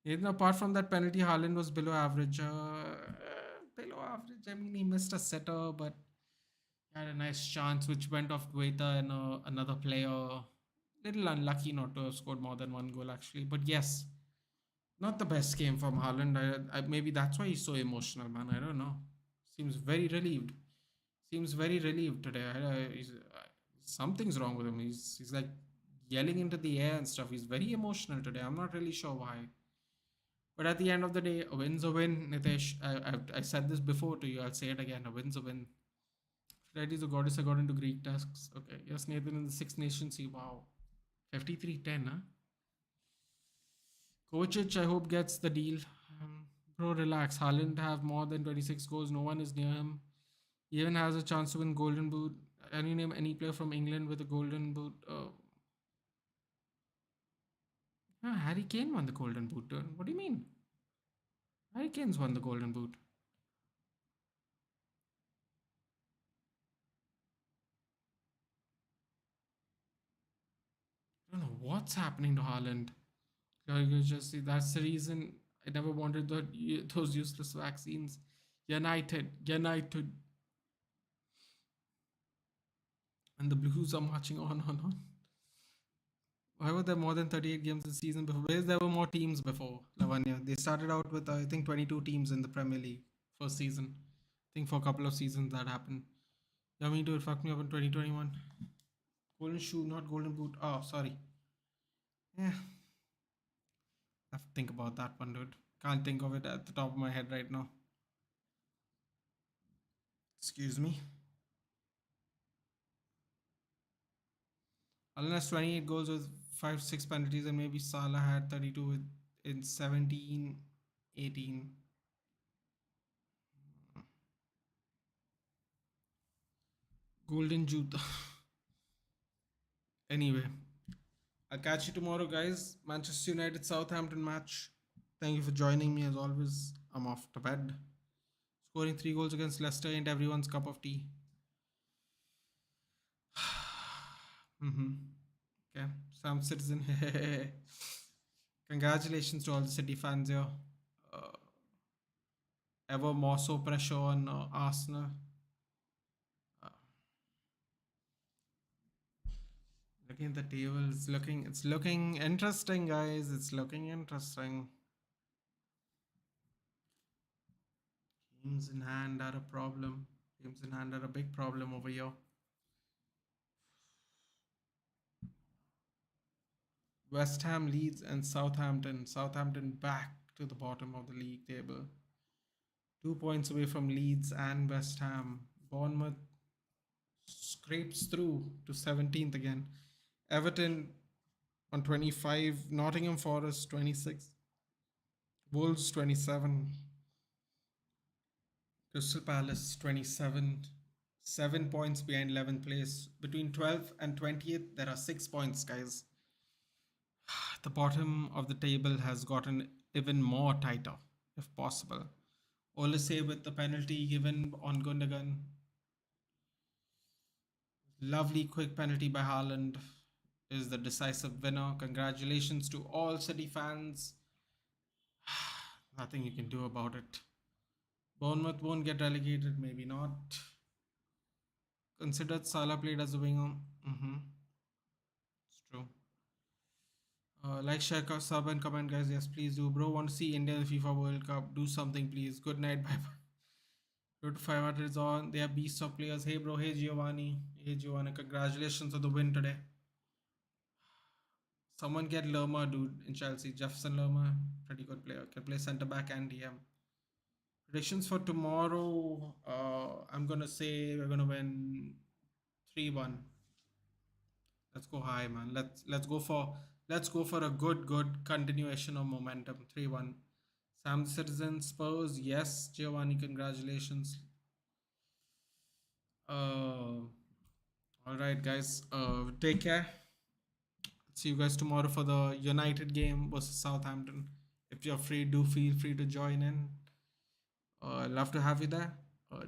Even apart from that penalty, Haaland was below average. Below average. I mean, he missed a setter, but he had a nice chance which went off Guaita and another player. Little unlucky not to have scored more than one goal, actually. But yes, not the best game from Haaland. Maybe that's why he's so emotional, man. I don't know. Seems very relieved. Seems very relieved today. Something's wrong with him. He's like yelling into the air and stuff. He's very emotional today. I'm not really sure why. But at the end of the day, a win's a win, Nitesh. I said this before to you. I'll say it again. A win's a win. Fred is a goddess according to Greek tasks. Okay. Yes, Nathan in the Six Nations. See, wow. 53-10, huh? Kovacic, I hope, gets the deal. Bro, relax. Haaland have more than 26 goals. No one is near him. He even has a chance to win Golden Boot. Can you name any player from England with a Golden Boot? Harry Kane won the Golden Boot. What do you mean? Harry Kane's won the Golden Boot. I don't know what's happening to Haaland. You just see that's the reason I never wanted those useless vaccines. United, and the Blues are marching on. Why were there more than 38 games this season before? Whereas there were more teams before Lavanya. They started out with I think 22 teams in the Premier League first season. I think for a couple of seasons that happened. Yeah, me too. It fucked me up in 2021. Golden shoe, not golden boot. Oh, sorry. Yeah, I have to think about that one, dude. Can't think of it at the top of my head right now. Excuse me. Allen has 28 goals with 5 6 penalties, and maybe Salah had 32 in 17 18. Golden Juta. Anyway, I'll catch you tomorrow, guys. Manchester United Southampton match. Thank you for joining me as always. I'm off to bed. Scoring 3 goals against Leicester ain't everyone's cup of tea. Mm-hmm. Okay, Sam Citizen. Congratulations to all the City fans here. Uh, Ever more so pressure on Arsenal. Uh, Looking at the table, it's looking interesting, guys. It's looking interesting. Games in hand are a problem. Games in hand are a big problem over here. West Ham, Leeds, and Southampton. Southampton back to the bottom of the league table. 2 points away from Leeds and West Ham. Bournemouth scrapes through to 17th again. Everton on 25. Nottingham Forest 26. Wolves 27. Crystal Palace 27. 7 points behind 11th place. Between 12th and 20th, there are 6 points, guys. The bottom of the table has gotten even more tighter, if possible. Olise with the penalty given on Gundogan. Lovely quick penalty by Haaland is the decisive winner. Congratulations to all City fans. Nothing you can do about it. Bournemouth won't get relegated, maybe not. Considered Salah played as a winger. It's true. Like, share, sub, and comment, guys. Yes, please do. Bro, want to see India in FIFA World Cup? Do something, please. Good night. Bye bye. Road to 500 is on. They are beasts of players. Hey, bro. Hey, Giovanni. Hey, Giovanni. Congratulations on the win today. Someone get Lerma, dude, in Chelsea. Jefferson Lerma, pretty good player. Can play centre back and DM. Predictions for tomorrow. I'm gonna say we're gonna win 3-1. Let's go high, man. Let's go for a good continuation of momentum. 3-1. Sam the Citizen Spurs. Yes, Giovanni. Congratulations. All right, guys. Take care. See you guys tomorrow for the United game versus Southampton. If you're free, do feel free to join in. Love to have you there.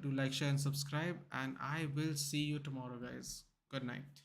Do like, share, and subscribe. And I will see you tomorrow, guys. Good night.